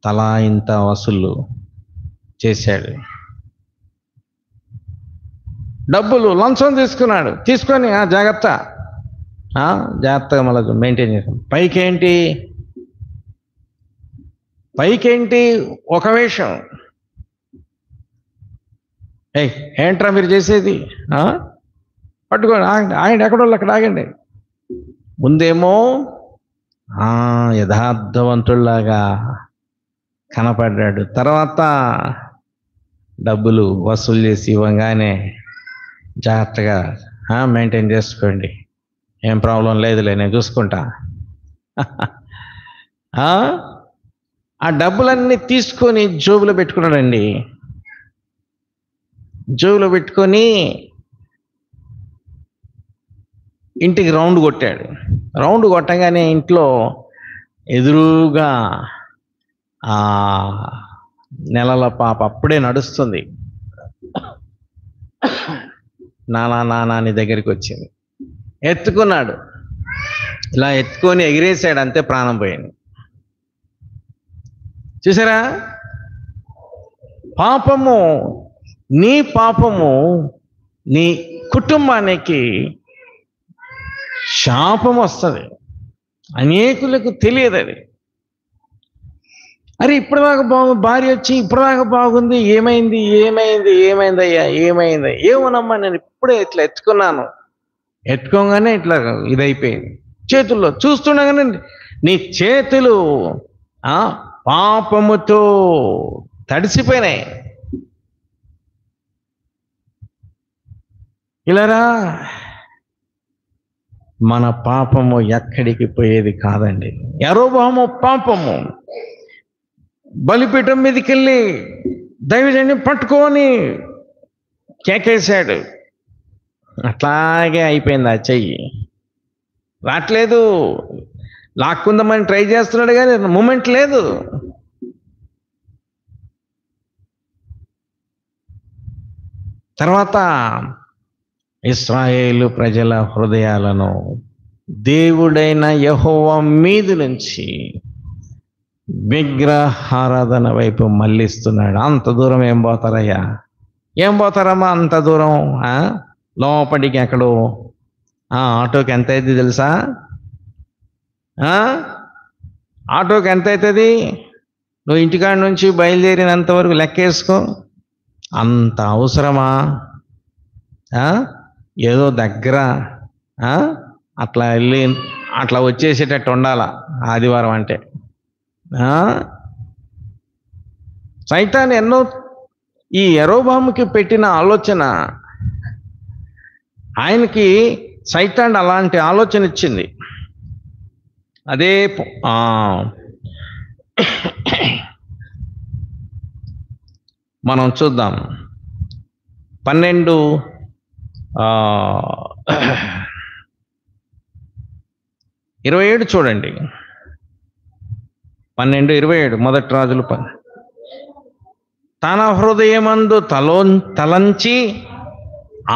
తలా ఇంత వసూలు చేశాడు. డబ్బులు లంచం తీసుకున్నాడు. తీసుకొని జాగ్రత్తగా మళ్ళీ మెయింటైన్ చేశాం. పైకేంటి ఒక వేషం. ఏంట్రా మీరు చేసేది? పట్టుకోండి, ఆగండి, ఎక్కడోళ్ళు అక్కడ ఆగండి. ముందేమో యథార్థవంతుల్లాగా కనపడ్డాడు. తర్వాత డబ్బులు వసూలు చేసి ఇవ్వగానే జాగ్రత్తగా మెయింటైన్ చేసుకోండి, ఏం ప్రాబ్లం లేదులే, నేను చూసుకుంటా. ఆ డబ్బులన్నీ తీసుకొని జోబులో పెట్టుకున్నాడండి. జోబులో పెట్టుకొని ఇంటికి రౌండ్ కొట్టాడు. రౌండ్ కొట్టగానే ఇంట్లో ఎదురుగా నెలల పాప అప్పుడే నడుస్తుంది. నానా అని దగ్గరికి వచ్చింది. ఎత్తుకున్నాడు. ఇలా ఎత్తుకొని ఎగిరేసాడు, అంతే ప్రాణం పోయింది. చూసారా? పాపము, నీ పాపము నీ కుటుంబానికి శాపం వస్తుంది. అనేకులకు తెలియదు అది. అరే ఇప్పటిదాకా భార్య వచ్చి ఇప్పటిదాకా బాగుంది, ఏమైంది అయ్యా, ఏమైంది? ఏమోనమ్మా, నేను ఇప్పుడే ఇట్లా ఎత్తుకోగానే ఇట్లా ఇదైపోయింది. చేతుల్లో చూస్తుండగానే నీ చేతులు పాపముతో తడిసిపోయినాయి. ఇలారా, మన పాపము ఎక్కడికి పోయేది కాదండి. యెరోబాము పాపము బలిపీఠం మీదకి వెళ్ళి దైవజన్ని పట్టుకొని కేకేశాడు. అట్లాగే అయిపోయింది. ఆ చెయ్యి రావట్లేదు, లాక్కుందామని ట్రై చేస్తున్నాడు కానీ మూమెంట్ లేదు. తర్వాత ఇశ్రాయేలు ప్రజల హృదయాలను దేవుడైన యెహోవా మీద నుంచి విగ్రహారాధన వైపు మళ్ళిస్తున్నాడు. అంత దూరం ఏం పోతారయ్యా? ఏం పోతారమ్మా అంత దూరం? లోపలికి ఎక్కడో ఆటోకి ఎంత అవుతుంది తెలుసా? ఆటోకి ఎంత అవుతుంది? నువ్వు ఇంటికాడ నుంచి బయలుదేరినంత వరకు లెక్కేసుకో. అంత అవసరమా? ఏదో దగ్గర అట్లా వెళ్ళి అట్లా వచ్చేసేటట్టు ఉండాలా ఆదివారం అంటే. సైతాన్ ఎన్నో ఈ యెరోబాముకి పెట్టిన ఆలోచన, ఆయనకి సైతాన్ అలాంటి ఆలోచన ఇచ్చింది. అదే మనం చూద్దాం. 12:27 చూడండి. 12:27 మొదటి రాజులు తన హృదయమందు తలంచి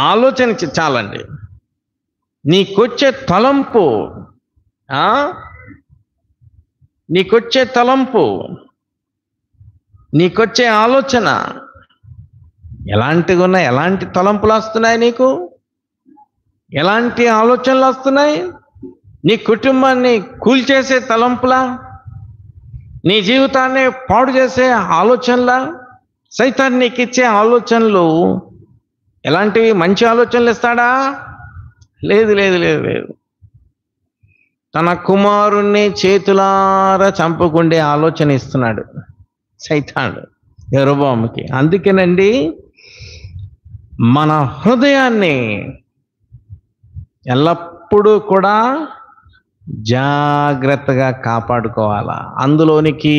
ఆలోచన చాలండి. నీకొచ్చే తలంపు నీకొచ్చే ఆలోచన ఎలాంటివి ఉన్నాయి? ఎలాంటి తలంపులు వస్తున్నాయి నీకు? ఎలాంటి ఆలోచనలు వస్తున్నాయి? నీ కుటుంబాన్ని కూల్చేసే తలంపులా? నీ జీవితాన్ని పాడు చేసే ఆలోచనలా? సైతాన్ నీకు ఇచ్చే ఆలోచనలు ఎలాంటివి? మంచి ఆలోచనలు ఇస్తాడా? లేదు లేదు లేదు లేదు. తన కుమారుణ్ణి చేతులారా చంపుకుండే ఆలోచన ఇస్తున్నాడు సైతానుడు యెరొబోముకి. అందుకేనండి మన హృదయాన్ని ఎల్లప్పుడూ కూడా జాగ్రత్తగా కాపాడుకోవాలా. అందులోనికి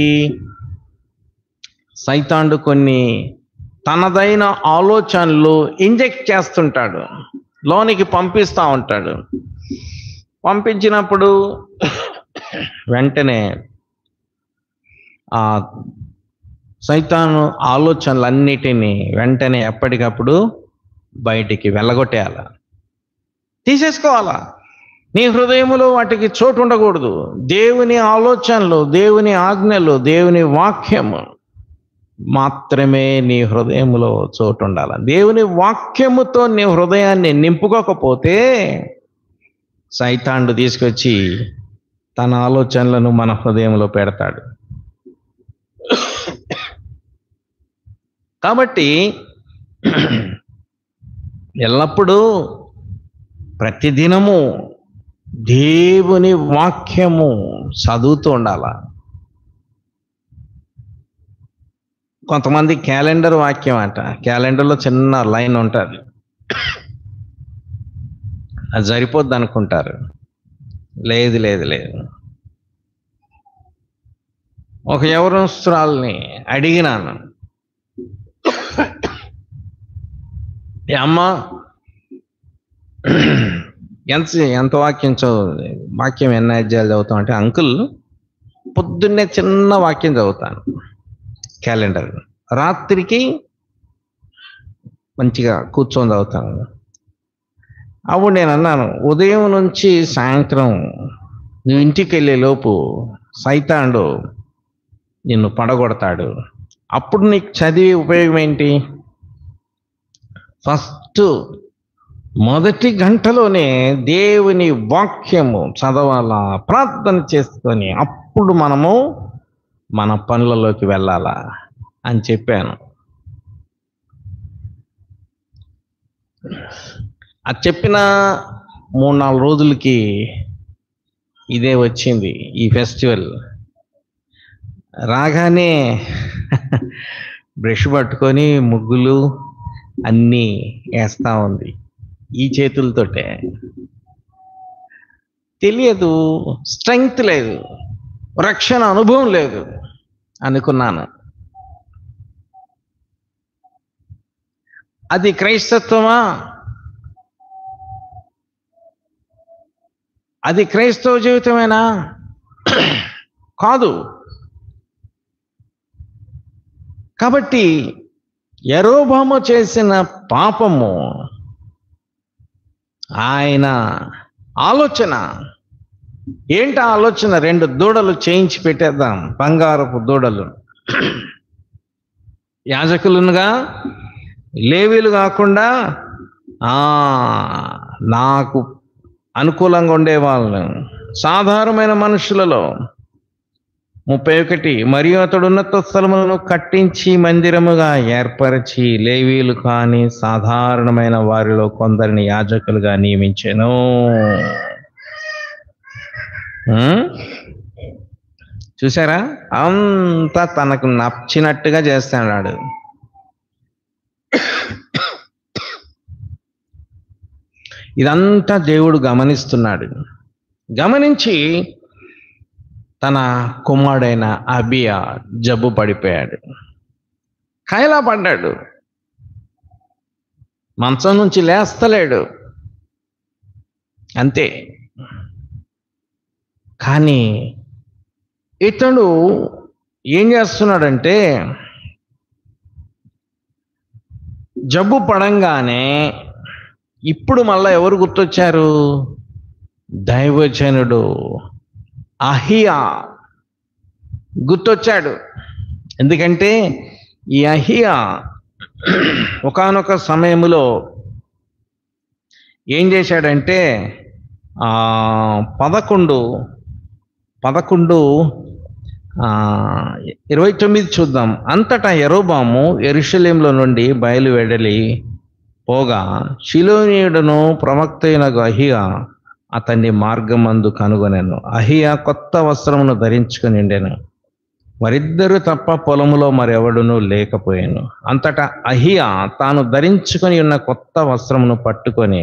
సైతానుడు కొన్ని తనదైన ఆలోచనలు ఇంజెక్ట్ చేస్తుంటాడు, లోనికి పంపిస్తూ ఉంటాడు. పంపించినప్పుడు వెంటనే ఆ సైతాను ఆలోచనలన్నిటినీ వెంటనే ఎప్పటికప్పుడు బయటికి వెళ్ళగొట్టేయాల, తీసేసుకోవాలా. నీ హృదయములో వాటికి చోటు ఉండకూడదు. దేవుని ఆలోచనలు, దేవుని ఆజ్ఞలు, దేవుని వాక్యము మాత్రమే నీ హృదయములో చోటు ఉండాలి. దేవుని వాక్యముతో నీ హృదయాన్ని నింపుకోకపోతే సైతానుడు తీసుకొచ్చి తన ఆలోచనలను మన హృదయంలో పెడతాడు. కాబట్టి ఎల్లప్పుడూ ప్రతిదినము దేవుని వాక్యము చదువుతూ ఉండాల. కొంతమంది క్యాలెండర్ వాక్యం అంట, క్యాలెండర్లో చిన్న లైన్ ఉంటుంది, అది సరిపోద్ది అనుకుంటారు. లేదు లేదు లేదు. ఒక యవనస్తురాల్ని అడిగినాను, అమ్మ ఎంత వాక్యం వాక్యం ఎన్ని అధ్యాయాలు చదువుతాం అంటే, అంకుల్ పొద్దున్నే చిన్న వాక్యం చదువుతాను క్యాలెండర్, రాత్రికి మంచిగా కూర్చొని చదువుతాను. అప్పుడు నేను అన్నాను, ఉదయం నుంచి సాయంత్రం నువ్వు ఇంటికి వెళ్ళే లోపు సైతానుడు నిన్ను పడగొడతాడు. అప్పుడు నీకు చదివే ఉపయోగం ఏంటి? ఫస్ట్ మొదటి గంటలోనే దేవుని వాక్యము చదవాలా, ప్రార్థన చేసుకొని అప్పుడు మనము మన పనులలోకి వెళ్ళాలా అని చెప్పాను. అది చెప్పిన 3-4 రోజులకి ఇదే వచ్చింది, ఈ ఫెస్టివల్ రాగానే బ్రష్ పట్టుకొని ముగ్గులు అన్నీ వేస్తూ ఉంది ఈ చేతులతోటే. తెలియదు, స్ట్రెంగ్త్ లేదు, రక్షణ అనుభవం లేదు అనుకున్నాను. అది క్రైస్తత్వమా? అది క్రైస్తవ జీవితమేనా? కాదు. కాబట్టి యెరొబోము చేసిన పాపము, ఆయన ఆలోచన ఏంటి? ఆలోచన 2 దూడలు చేయించి పెట్టేద్దాం, బంగారపు దూడలు, యాజకులుగా లేవీలు కాకుండా నాకు అనుకూలంగా ఉండే వాళ్ళను, సాధారణమైన మనుషులలో 31 మరియు అతడు ఉన్నత స్థలములను కట్టించి మందిరముగా ఏర్పరిచి లేవీలు కాని సాధారణమైన వారిలో కొందరిని యాజకులుగా నియమించెను. చూసారా? అంతా తనకు నచ్చినట్టుగా చేస్తాడు. ఇదంతా దేవుడు గమనిస్తున్నాడు. గమనించి తన కుమారుడైన అబియా జబ్బు పడిపోయాడు, కాయలా పడ్డాడు, మంచం నుంచి లేస్తలేడు, అంతే. కానీ ఇతడు ఏం చేస్తున్నాడంటే జబ్బు పడంగానే ఇప్పుడు మళ్ళా ఎవరు గుర్తొచ్చారు? దైవజనుడు అహియా గుర్తొచ్చాడు. ఎందుకంటే ఈ అహియా ఒకానొక సమయంలో ఏం చేశాడంటే 11:29 చూద్దాం. అంతటా యెరోబాము యెరూషలేములో నుండి బయలువెడలి పోగా షిలోనీయుడును ప్రవక్త అయిన అహియా అతన్ని మార్గమందు కనుగొనెను. అహియా కొత్త వస్త్రమును ధరించుకుని ఉండెను. వారిద్దరూ తప్ప పొలములో మరెవడునూ లేకపోయాను. అంతటా అహియా తాను ధరించుకొని ఉన్న కొత్త వస్త్రమును పట్టుకొని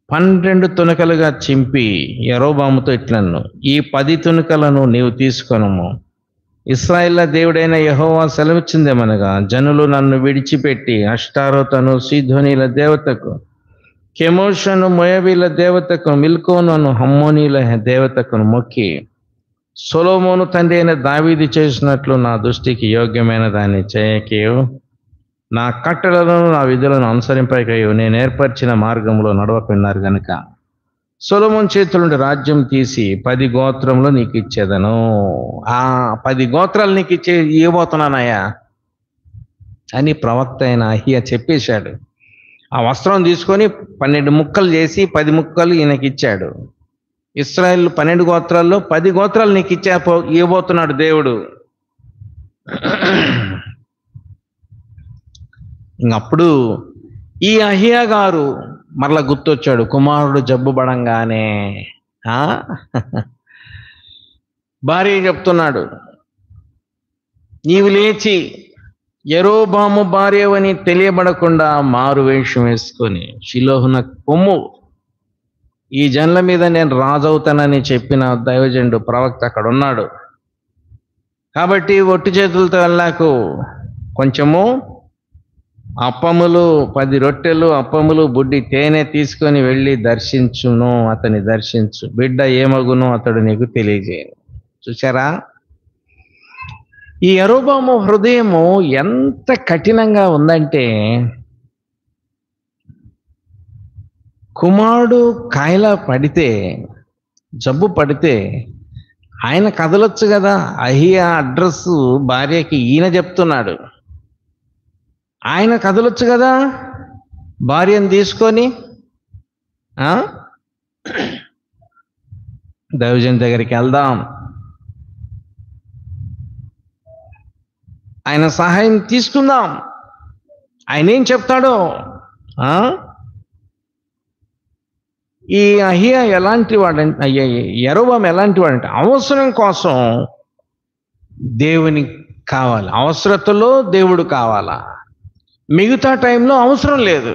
12 తునకలుగా చింపి యెరోబాముతో ఇట్లను, ఈ 10 తునకలను నీవు తీసుకొనుము. ఇశ్రాయేళ్ల దేవుడైన యెహోవా సెలవిచ్చిందేమనగా, జనులు నన్ను విడిచిపెట్టి అష్టారోతను, సీదోనీల దేవతకు, కెమోషను, మోయాబీల దేవతకు, మిల్కోను అను హమ్మోనీల దేవతకును మొక్కి సొలొమోను తండ్రి అయిన దావీదు చేసినట్లు నా దృష్టికి యోగ్యమైన దాన్ని చేయకయు, నా కట్టడలను నా విధులను అనుసరింపకయు నేను ఏర్పరిచిన మార్గంలో నడవకున్నారు గనుక సొలొమోను చేతుల నుండి రాజ్యం తీసి 10 గోత్రములు నీకు ఇచ్చేదను. ఆ 10 గోత్రాలు నీకు ఇవ్వబోతున్నానయ్యా అని ప్రవక్త అయిన అహియా చెప్పేశాడు. ఆ వస్త్రం తీసుకొని 12 ముక్కలు చేసి 10 ముక్కలు ఈయనకి ఇచ్చాడు. ఇశ్రాయేలు 12 గోత్రాల్లో 10 గోత్రాలు నీకు ఇవ్వబోతున్నాడు దేవుడు. ఇంకప్పుడు ఈ అహియా గారు మరలా గుర్తొచ్చాడు. కుమారుడు జబ్బు పడంగానే భార్య చెప్తున్నాడు, నీవు లేచి యెరోబాము భార్యవని తెలియబడకుండా మారు వేషం వేసుకొని షిలోహున కొమ్ము, ఈ జనుల మీద నేను రాజవుతానని చెప్పిన దైవజనుడు ప్రవక్త అక్కడ ఉన్నాడు. కాబట్టి ఒట్టి చేతులతో వెళ్ళాకు, కొంచెము అప్పములు 10 రొట్టెలు అప్పములు బుడ్డి తేనె తీసుకొని వెళ్ళి దర్శించును, అతన్ని దర్శించు, బిడ్డ ఏమగునో అతడు నీకు తెలియజేయను. చూసారా, ఈ యెరోబాము హృదయము ఎంత కఠినంగా ఉందంటే, కుమారుడు కాయలా పడితే, జబ్బు పడితే ఆయన కదలొచ్చు కదా. అహియా అడ్రస్ భార్యకి ఈయన చెప్తున్నాడు. ఆయన కదలొచ్చు కదా భార్యను తీసుకొని. దైవజన్ దగ్గరికి వెళ్దాం, ఆయన సహాయం తీసుకుందాం, ఆయన ఏం చెప్తాడో. ఈ అహియా ఎలాంటి వాడంటే, యెరోబాము ఎలాంటి వాడంటే అవసరం కోసం దేవుని కావాలి, అవసరతలో దేవుడు కావాలా, మిగతా టైంలో అవసరం లేదు.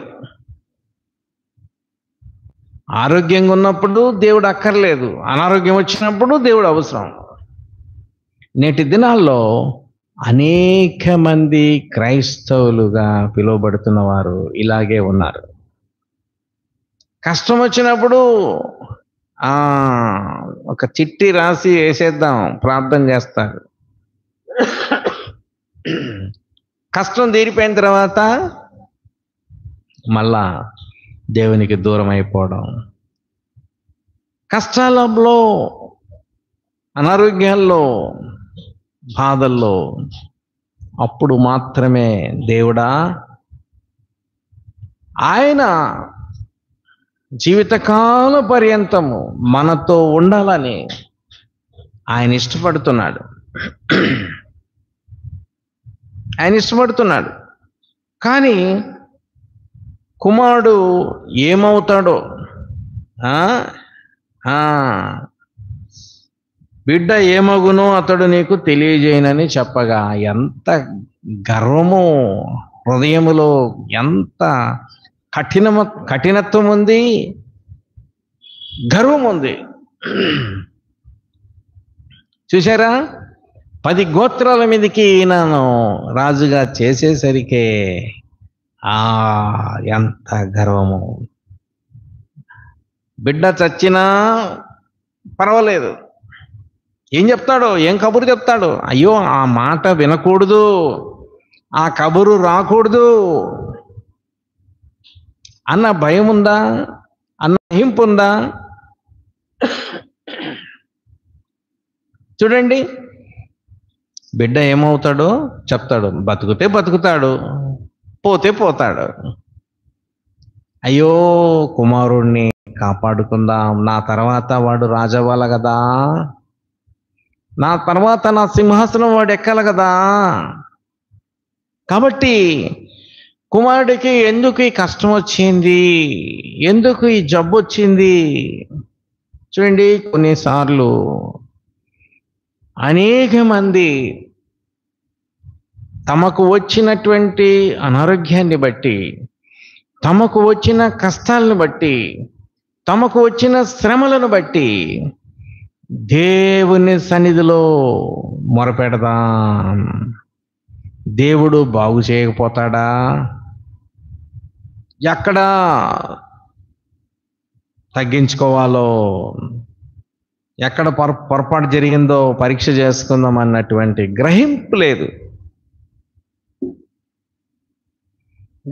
ఆరోగ్యంగా ఉన్నప్పుడు దేవుడు అక్కర్లేదు, అనారోగ్యం వచ్చినప్పుడు దేవుడు అవసరం. నేటి దినాల్లో అనేక మంది క్రైస్తవులుగా పిలువబడుతున్న వారు ఇలాగే ఉన్నారు. కష్టం వచ్చినప్పుడు ఒక చిట్టి రాసి వేసేద్దాం, ప్రార్థన చేస్తారు. కష్టం తీరిపోయిన తర్వాత మళ్ళా దేవునికి దూరం అయిపోవడం, కష్టాలలో, అనారోగ్యాల్లో, బాధల్లో అప్పుడు మాత్రమే దేవుడా, ఆయన జీవితకాల పర్యంతము మనతో ఉండాలని ఆయన ఇష్టపడుతున్నాడు. ఆయన ఇష్టపడుతున్నాడు. కానీ కుమారుడు ఏమవుతాడో, బిడ్డ ఏమగునో అతడు నీకు తెలియజేయనని చెప్పగా ఎంత గర్వము హృదయములో, ఎంత కఠినత్వం ఉంది, గర్వం ఉంది. చూసారా, 10 గోత్రాల మీదకి నన్ను రాజుగా చేసేసరికే ఎంత గర్వము. బిడ్డ చచ్చినా పర్వాలేదు, ఏం చెప్తాడో, ఏం కబురు చెప్తాడు? అయ్యో ఆ మాట వినకూడదు, ఆ కబురు రాకూడదు అన్న భయం ఉందా? అన్న హింపు ఉందా? చూడండి, బిడ్డ ఏమవుతాడో చెప్తాడు. బతుకుతే బతుకుతాడు, పోతే పోతాడు. అయ్యో కుమారుణ్ణి కాపాడుకుందాం, నా తర్వాత వాడు రాజవ్వాలి కదా, నా తర్వాత నా సింహాసనం వాడు ఎక్కాలి కదా. కాబట్టి కుమారుడికి ఎందుకు ఈ కష్టం వచ్చింది, ఎందుకు ఈ జబ్బు వచ్చింది? చూడండి, కొన్నిసార్లు అనేక మంది తమకు వచ్చినటువంటి అనారోగ్యాన్ని బట్టి, తమకు వచ్చిన కష్టాలను బట్టి, తమకు వచ్చిన శ్రమలను బట్టి దేవుని సన్నిధిలో మొరపెడదాం. దేవుడు బాగు చేయకపోతాడా? ఎక్కడ తగ్గించుకోవాలో, ఎక్కడ పొరపాటు జరిగిందో పరీక్ష చేసుకుందాం అన్నటువంటి గ్రహింపు లేదు.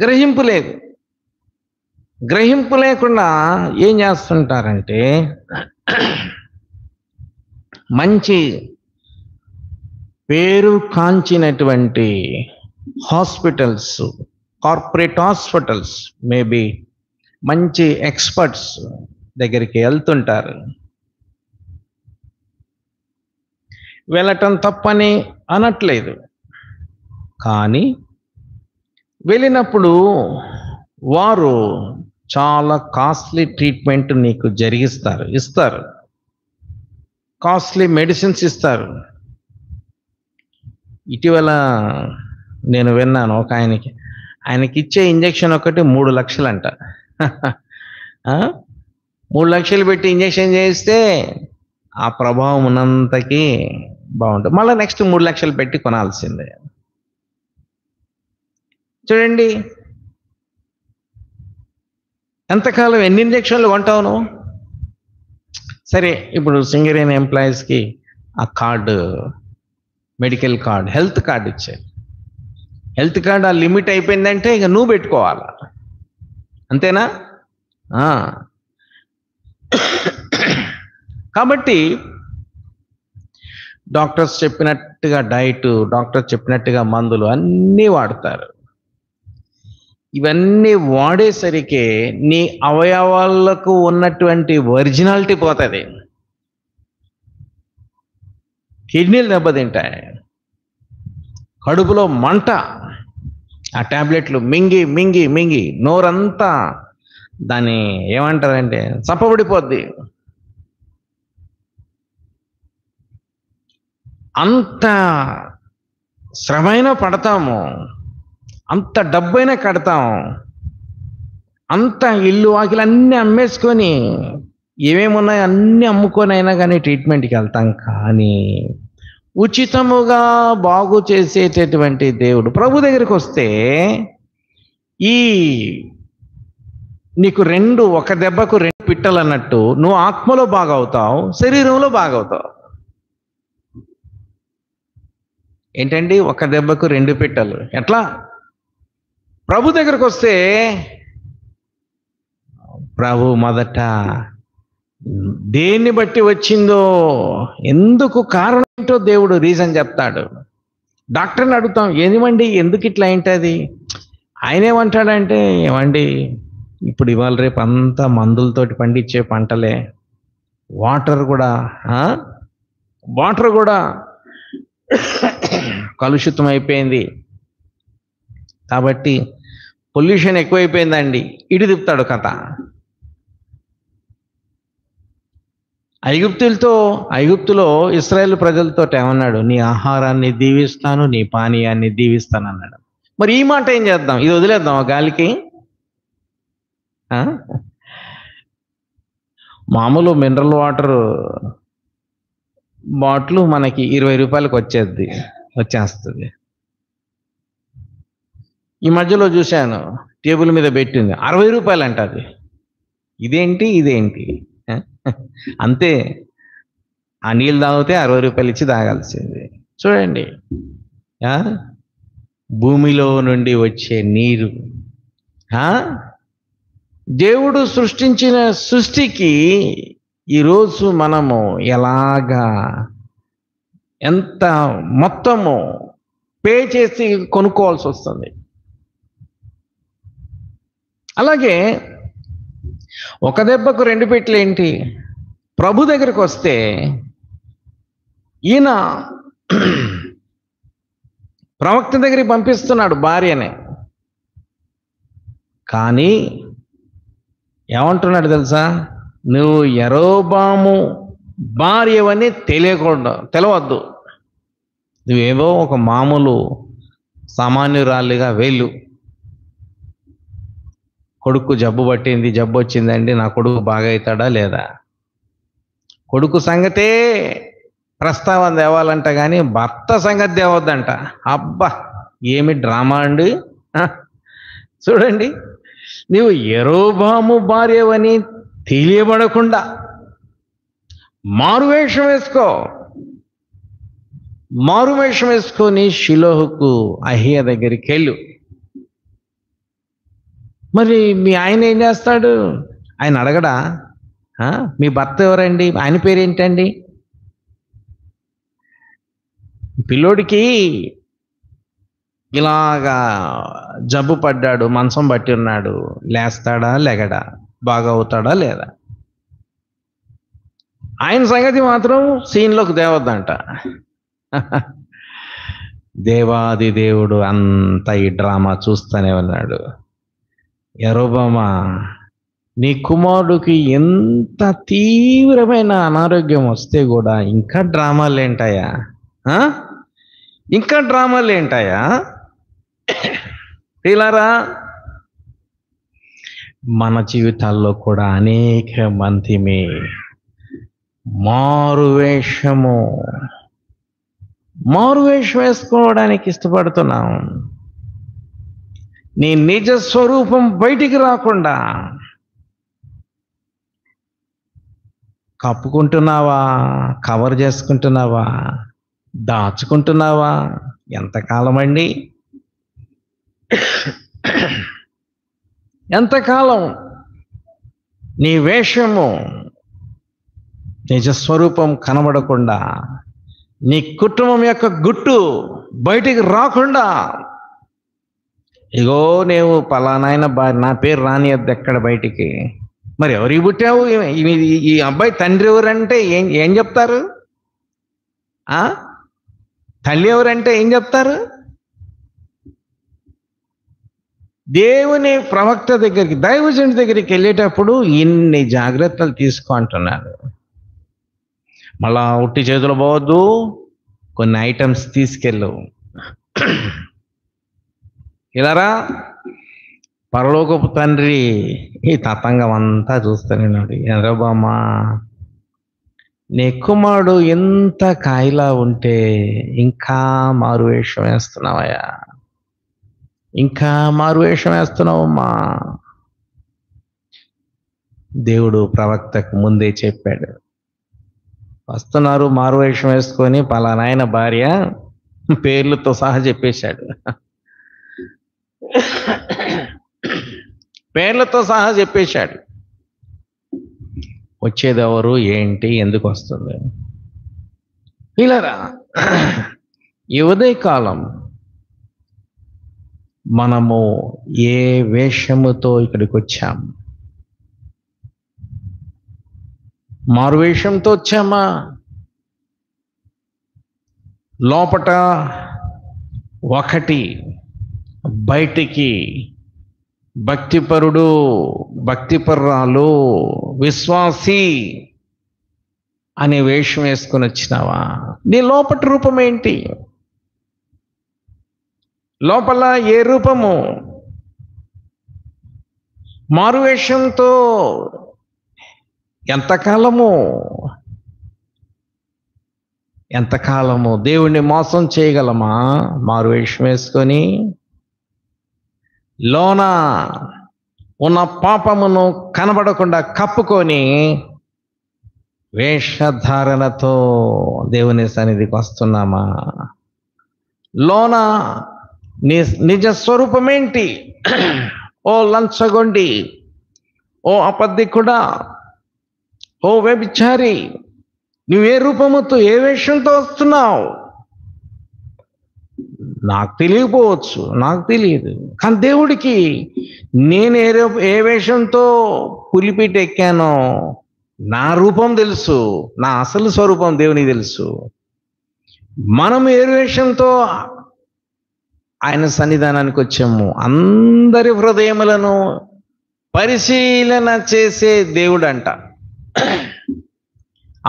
గ్రహింపు లేదు. గ్రహింపు లేకుండా ఏం చేస్తుంటారంటే, మంచి పేరు కాంచినటువంటి హాస్పిటల్స్, కార్పొరేట్ హాస్పిటల్స్, మేబీ మంచి ఎక్స్పర్ట్స్ దగ్గరికి వెళ్తుంటారు. వెళ్ళటం తప్పని అనట్లేదు, కానీ వెళ్ళినప్పుడు వారు చాలా కాస్ట్లీ ట్రీట్మెంట్ నీకు ఇస్తారు. కాస్ట్లీ మెడిసిన్స్ ఇస్తారు. ఇటీవల నేను విన్నాను, ఒక ఆయనకి ఇచ్చే ఇంజెక్షన్ ఒకటి 3 లక్షలంట. 3 లక్షలు పెట్టి ఇంజెక్షన్ చేస్తే ఆ ప్రభావం ఉన్నంతకి బాగుంటుంది. మళ్ళీ నెక్స్ట్ 3 లక్షలు పెట్టి కొనాల్సిందే. చూడండి, ఎంతకాలం ఎన్ని ఇంజక్షన్లు కొంటావు నువ్వు? సరే, ఇప్పుడు సింగరేణి ఎంప్లాయీస్కి ఆ card, medical card, health card ఇచ్చారు. హెల్త్ కార్డు ఆ లిమిట్ అయిపోయిందంటే ఇక నువ్వు పెట్టుకోవాలి, అంతేనా? కాబట్టి డాక్టర్స్ చెప్పినట్టుగా డైట్, డాక్టర్స్ చెప్పినట్టుగా మందులు అన్నీ వాడతారు. ఇవన్నీ వాడేసరికి నీ అవయవాలకు ఉన్నటువంటి ఒరిజినాలిటీ పోతుంది. కిడ్నీలు దెబ్బతింటాయి, కడుపులో మంట, ఆ టాబ్లెట్లు మింగి మింగి మింగి నోరంతా దాన్ని ఏమంటారంటే చప్పబడిపోద్ది. అంత శ్రమైనా పడతాము, అంత డబ్బైనా కడతాం, అంత ఇల్లు వాకిలు అన్నీ అమ్మేసుకొని ఏమేమున్నాయో అన్నీ అమ్ముకొని అయినా కానీ ట్రీట్మెంట్కి వెళ్తాం. కానీ ఉచితముగా బాగు చేసేటటువంటి దేవుడు ప్రభు దగ్గరికి వస్తే ఈ నీకు ఒక దెబ్బకు 2 పిట్టలు అన్నట్టు నువ్వు ఆత్మలో బాగవుతావు, శరీరంలో బాగవుతావు. ఏంటండి, ఒక దెబ్బకు 2 పిట్టలు ఎట్లా? ప్రభు దగ్గరకు వస్తే ప్రభు మొదట దేన్ని బట్టి వచ్చిందో, ఎందుకు కారణం ఏంటో దేవుడు రీజన్ చెప్తాడు. డాక్టర్ని అడుగుతాం, ఏమండి ఎందుకు ఇట్లా ఏంటది? ఆయన ఏమంటాడంటే, ఏమండి ఇప్పుడు ఇవాళ రేపు అంతా మందులతోటి పండించే పంటలే, వాటర్ కూడా కలుషితం అయిపోయింది, కాబట్టి పొల్యూషన్ ఎక్కువైపోయిందండి. ఇటు తిప్పుతాడు కథ. ఐగుప్తులో ఇశ్రాయేలు ప్రజలతో ఏమన్నాడు? నీ ఆహారాన్ని దీవిస్తాను, నీ పానీయాన్ని దీవిస్తాను అన్నాడు. మరి ఈ మాట ఏం చేద్దాం? ఇది వదిలేద్దాం ఆ గాలికి? మామూలు మినరల్ వాటర్ బాటిల్ మనకి 20 రూపాయలకు వచ్చేస్తుంది. ఈ మధ్యలో చూశాను, టేబుల్ మీద పెట్టింది 60 రూపాయలు అంట. అది ఇదేంటి? అంతే. ఆ నీళ్ళు తాగితే 60 రూపాయలు ఇచ్చి తాగాల్సింది. చూడండి, భూమిలో నుండి వచ్చే నీరు, దేవుడు సృష్టించిన సృష్టికి ఈరోజు మనము ఎలాగా ఎంత మొత్తము పే చేసి కొనుక్కోవాల్సి వస్తుంది. అలాగే ఒక దెబ్బకు 2 పెట్లు ఏంటి? ప్రభు దగ్గరికి వస్తే ఈయన ప్రవక్త దగ్గరికి పంపిస్తున్నాడు భార్యనే, కానీ ఏమంటున్నాడు తెలుసా? నువ్వు యరొబాము భార్యవని తెలియవద్దు, నువ్వేవో ఒక మామూలు సామాన్యురాలిగా వెళ్ళు. కొడుకు జబ్బు పట్టింది, జబ్బు వచ్చిందండి, నా కొడుకు బాగా అవుతాడా లేదా? కొడుకు సంగతే ప్రస్తావన తేవాలంట, కానీ భర్త సంగతి తేవద్దంట. అబ్బా, ఏమి డ్రామా అండి! చూడండి, నీవు యరొబాము భార్యవని తెలియబడకుండా మారువేషం వేసుకొని షిలోహుకు అహియ దగ్గరికి వెళ్ళు. మరి మీ ఆయన ఏం చేస్తాడు? ఆయన అడగడా, మీ భర్త ఎవరండి, ఆయన పేరేంటండి? పిల్లోడికి ఇలాగా జబ్బు పడ్డాడు, మంచం బట్టి ఉన్నాడు, లేస్తాడా లెగడా, బాగా అవుతాడా లేదా? ఆయన సంగతి మాత్రం సీన్లోకి తేవద్దంట. దేవాది దేవుడు అంతా ఈ డ్రామా చూస్తూనే ఉన్నాడు. యరొబామా, నీ కుమారుడికి ఎంత తీవ్రమైన అనారోగ్యం వస్తే కూడా ఇంకా డ్రామాలేంటాయా? ఇంకా డ్రామాలేంటాయా? ప్రియులారా, మన జీవితాల్లో కూడా అనేక మందిమి మారువేషం వేసుకోవడానికి ఇష్టపడుతున్నాం. నీ నిజ స్వరూపం బయటికి రాకుండా కప్పుకుంటున్నావా, కవర్ చేసుకుంటున్నావా, దాచుకుంటున్నావా? ఎంతకాలం అండి? ఎంతకాలం నీ వేషము, నిజస్వరూపం కనబడకుండా, నీ కుటుంబం యొక్క గుట్టు బయటికి రాకుండా, ఇగో నేను పలానాయన నా పేరు రానియద్దు ఎక్కడ బయటికి. మరి ఎవరికి పుట్టావు? ఈ అబ్బాయి తండ్రి ఎవరంటే ఏం చెప్తారు? తల్లి ఎవరంటే ఏం చెప్తారు? దేవుని ప్రవక్త దగ్గరికి, దైవజనుడి దగ్గరికి వెళ్ళేటప్పుడు ఇన్ని జాగ్రత్తలు తీసుకో అంటున్నారు. మళ్ళా ఉట్టి చేతులు పోవద్దు, కొన్ని ఐటమ్స్ తీసుకెళ్ళు. ఇలారా, పరలోకపు తండ్రి ఈ తతంగం అంతా చూస్తున్నాడు. యరొబామా, నీ కుమారుడు ఎంత కాయిలా ఉంటే ఇంకా మారువేషం వేస్తున్నావయ్యా, ఇంకా మారువేషం వేస్తున్నావమ్మా. దేవుడు ప్రవక్తకు ముందే చెప్పాడు, వస్తున్నారు మారువేషం వేసుకొని, పలానాయన భార్య పేర్లతో సహా చెప్పేశాడు. పేర్లతో సహా చెప్పేశాడు. వచ్చేది ఎవరు, ఏంటి, ఎందుకు వస్తుంది? ఇలారా, ఈ ఉదయకాలం మనము ఏ వేషముతో ఇక్కడికి వచ్చాం? మారువేషంతో వచ్చామా? లోపట ఒకటి, బయటికి భక్తిపరుడు, భక్తిపర్రాలు, విశ్వాసి అనే వేషం వేసుకొని వచ్చినావా? నీ లోపటి రూపం ఏంటి? లోపల ఏ రూపము? మారువేషంతో ఎంతకాలము దేవుణ్ణి మోసం చేయగలమా? మారువేషం వేసుకొని లోన ఉన్న పాపమును కనబడకుండా కప్పుకొని వేషధారణతో దేవుని సన్నిధికి వస్తున్నామా? లోన నిజ స్వరూపమేంటి? ఓ లంచగొండి, ఓ అబద్ధికుడా, ఓ వ్యభిచారి, నువ్వే రూపముతో ఏ వేషంతో వస్తున్నావు? నాకు తెలియకపోవచ్చు, నాకు తెలియదు. కానీ దేవుడికి నేను ఏ వేషంతో పులిపిటి ఎక్కానో నా రూపం తెలుసు, నా అసలు స్వరూపం దేవునికి తెలుసు. మనం ఏ వేషంతో ఆయన సన్నిధానానికి వచ్చాము? అందరి హృదయములను పరిశీలన చేసే దేవుడంట.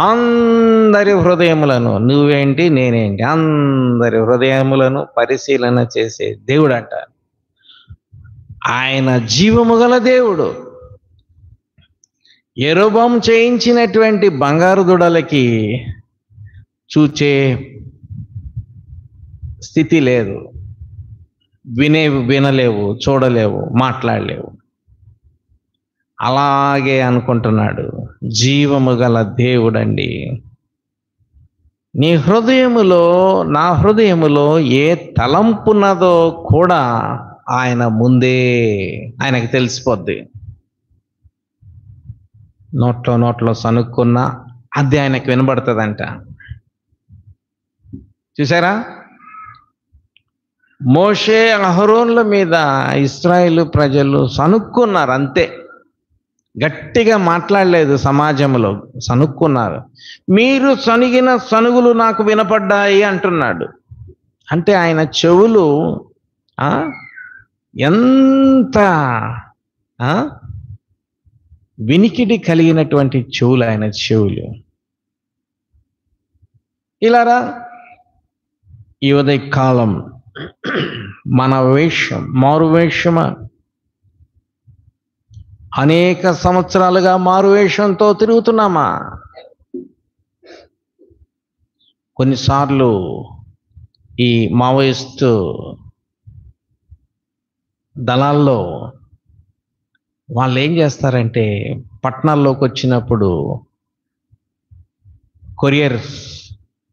అందరి హృదయములను, నువ్వేంటి నేనేంటి, అందరి హృదయములను పరిశీలన చేసే దేవుడంట. ఆయన జీవము గల దేవుడు. యెరొబోము చేయించినటువంటి బంగారు దుడలకి చూచే స్థితి లేదు, వినలేవు, చూడలేవు, మాట్లాడలేవు. అలాగే అనుకుంటున్నాడు జీవము గల దేవుడండి. నీ హృదయములో, నా హృదయములో ఏ తలంపున్నదో కూడా ఆయన ముందే ఆయనకు తెలిసిపోద్ది. నోట్లో సనుక్కున్నా అది ఆయనకు వినబడుతుందంట. చూసారా, మోషే అహరోన్ల మీద ఇశ్రాయేలు ప్రజలు సనుక్కున్నారు, అంతే. గట్టిగా మాట్లాడలేదు, సమాజంలో సనుక్కున్నారు. మీరు సనిగిన సనుగులు నాకు వినపడ్డాయి అంటున్నాడు. అంటే ఆయన చెవులు ఎంత వినికిడి కలిగినటువంటి చెవులు ఆయన చెవులు. ఇలారా ఈ ఉదయ కాలం మన వేషం మారు వేషమా? అనేక సంవత్సరాలుగా మారు వేషంతో తిరుగుతున్నామా? కొన్నిసార్లు ఈ మావోయిస్టు దళాల్లో వాళ్ళు ఏం చేస్తారంటే, పట్టణాల్లోకి వచ్చినప్పుడు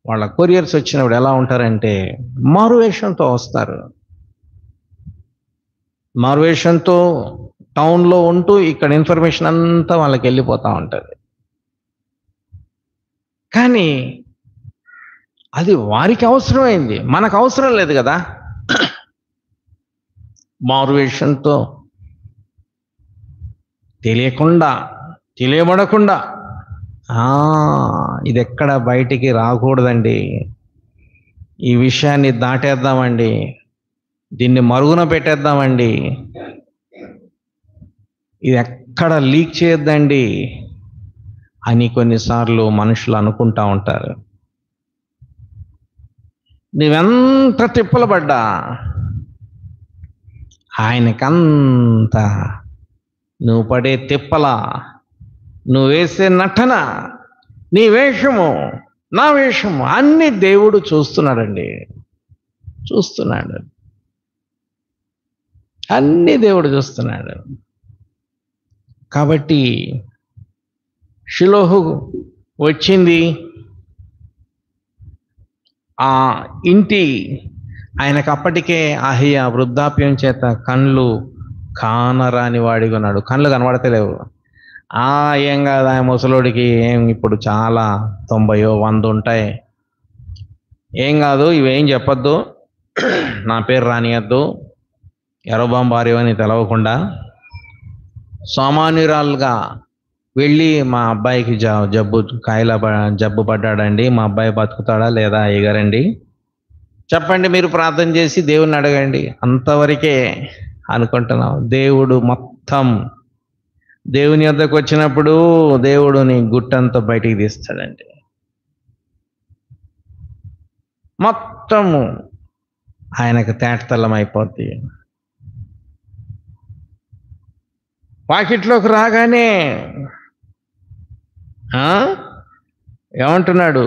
వాళ్ళ కొరియర్స్ వచ్చినప్పుడు ఎలా ఉంటారంటే మారువేషంతో వస్తారు. మారువేషంతో టౌన్లో ఉంటూ ఇక్కడ ఇన్ఫర్మేషన్ అంతా వాళ్ళకి వెళ్ళిపోతూ ఉంటుంది. కానీ అది వారికి అవసరమైంది, మనకు అవసరం లేదు కదా. మారువేషంతో తెలియబడకుండా ఇది ఎక్కడ బయటికి రాకూడదండి, ఈ విషయాన్ని దాటేద్దామండి, దీన్ని మరుగున పెట్టేద్దామండి, ఇది ఎక్కడ లీక్ చేయొద్దండి అని కొన్నిసార్లు మనుషులు అనుకుంటా ఉంటారు. నువ్వెంత తిప్పలు పడ్డా ఆయనకంత, నువ్వు పడే తిప్పల, నువ్వు వేసే నటన, నీ వేషము, నా వేషము అన్ని దేవుడు చూస్తున్నాడండి, చూస్తున్నాడు. అన్ని దేవుడు చూస్తున్నాడు. కాబట్టి షిలోహు వచ్చింది, ఆ ఇంటి ఆయనకు అప్పటికే అహియా వృద్ధాప్యం చేత కళ్ళు కానరాని వాడిగా ఉన్నాడు. కళ్ళు కనబడతలేవు. ఏం కాదు, ఆయన ముసలోడికి ఏం ఇప్పుడు చాలా 90 100 ఉంటాయి, ఏం కాదు, ఇవేం చెప్పొద్దు, నా పేరు రానియద్దు, యరొబాము భార్య అని తెలవకుండా సామాన్యురాలుగా వెళ్ళి మా అబ్బాయికి జబ్బు పడ్డాడండి, మా అబ్బాయి బతుకుతాడా లేదా అయ్యగారండి, చెప్పండి, మీరు ప్రార్థన చేసి దేవుణ్ణి అడగండి, అంతవరకే అనుకుంటున్నాం. దేవుడు మొత్తం, దేవుని వద్దకు వచ్చినప్పుడు దేవుడుని గుట్టంతా బయటికి తీస్తాడండి. మొత్తము ఆయనకు తేటతెల్లం అయిపోద్ది. వాకిట్లోకి రాగానే ఏమంటున్నాడు,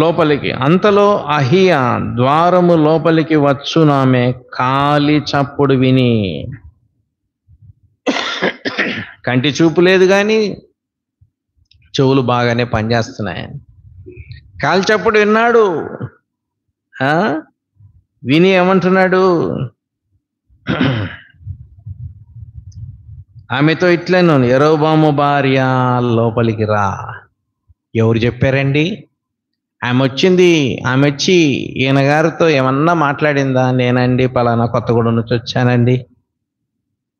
లోపలికి, అంతలో అహియా ద్వారము లోపలికి వచ్చునామె కాలి చప్పుడు విని, కంటి చూపు లేదు కానీ చెవులు బాగానే పనిచేస్తున్నాయి. కాల్చప్పుడు విన్నాడు. విని ఏమంటున్నాడు? ఆమెతో ఇట్లను, యరొబాము భార్య లోపలికి రా. ఎవరు చెప్పారండి? ఆమె వచ్చింది. ఆమె వచ్చి ఈయన గారితో ఏమన్నా మాట్లాడిందా? నేనండి పలానా కొత్తగూడెం నుంచి వచ్చానండి,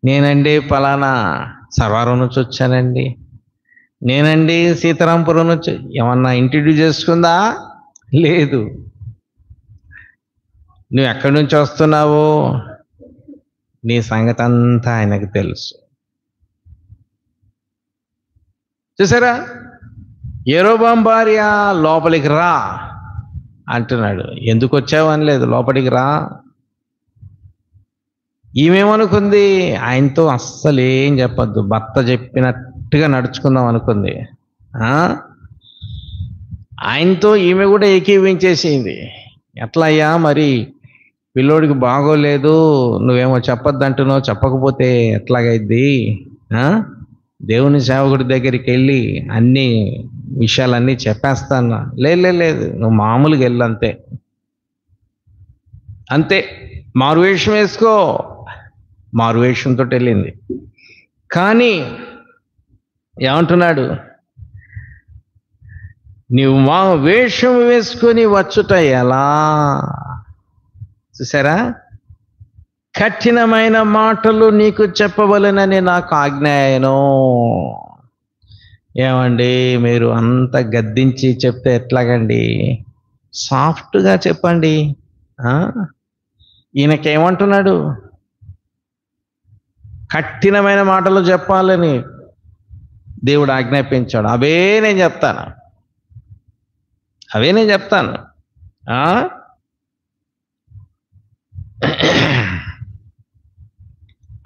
నేనండి పలానా సర్వారం నుంచి వచ్చానండి, నేనండి సీతారాంపురం నుంచి, ఏమన్నా ఇంట్రడ్యూస్ చేసుకుందా? లేదు. నువ్వు ఎక్కడి నుంచి వస్తున్నావు? నీ సంగతి అంతా ఆయనకు తెలుసు. చూసారా? యరొబాము భార్య లోపలికి రా అంటున్నాడు. ఎందుకు వచ్చావు అనలేదు, లోపలికి రా. ఈమెమనుకుంది? ఆయనతో అస్సలు ఏం చెప్పద్దు, భర్త చెప్పినట్టుగా నడుచుకుందాం అనుకుంది. ఆయనతో ఈమె కూడా ఏకీవించేసింది. ఎట్లా అయ్యా మరి, పిల్లోడికి బాగోలేదు, నువ్వేమో చెప్పొద్దంటున్నావు, చెప్పకపోతే ఎట్లాగైద్ది? దేవుని సేవకుడి దగ్గరికి వెళ్ళి అన్ని విషయాలన్నీ చెప్పేస్తాను. లేదు, నువ్వు మామూలుగా వెళ్ళు, అంతే అంతే, మారువేషం వేసుకో. మారువేషంతో వెళ్ళింది. కానీ ఏమంటున్నాడు? నీవు మా వేషం వేసుకొని వచ్చుట ఎలా? చూసారా? కఠినమైన మాటలు నీకు చెప్పవలెనని నాకు ఆజ్ఞాయను. ఏమండి, మీరు అంత గద్దించి చెప్తే ఎట్లాగండి? సాఫ్ట్గా చెప్పండి. ఈయనకేమంటున్నాడు? కఠినమైన మాటలు చెప్పాలని దేవుడు ఆజ్ఞాపించాడు. అవే నేను చెప్తాను.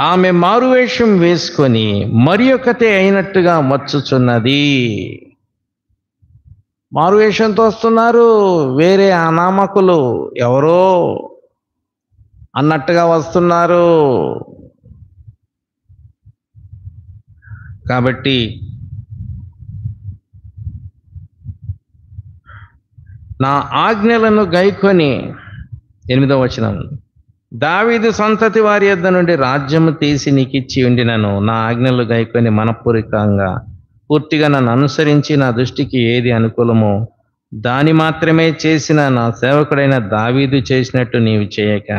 ఆమె మారువేషం వేసుకొని మరి ఒకతే అయినట్టుగా వచ్చుచున్నది. మారువేషంతో వస్తున్నారు, వేరే అనామకులు ఎవరో అన్నట్టుగా వస్తున్నారు. కాబట్టి నా ఆజ్ఞలను గైకొని, 8వ వచనం, దావీదు సంతతి వారి యొద్ద నుండి రాజ్యము తీసి నీకు ఇచ్చి ఉండినను, నా ఆజ్ఞలు గైకొని మనపూర్వకంగా పూర్తిగా నన్ను అనుసరించి నా దృష్టికి ఏది అనుకూలమో దాని మాత్రమే చేసిన నా సేవకుడైన దావీదు చేసినట్టు నీవు చేయక,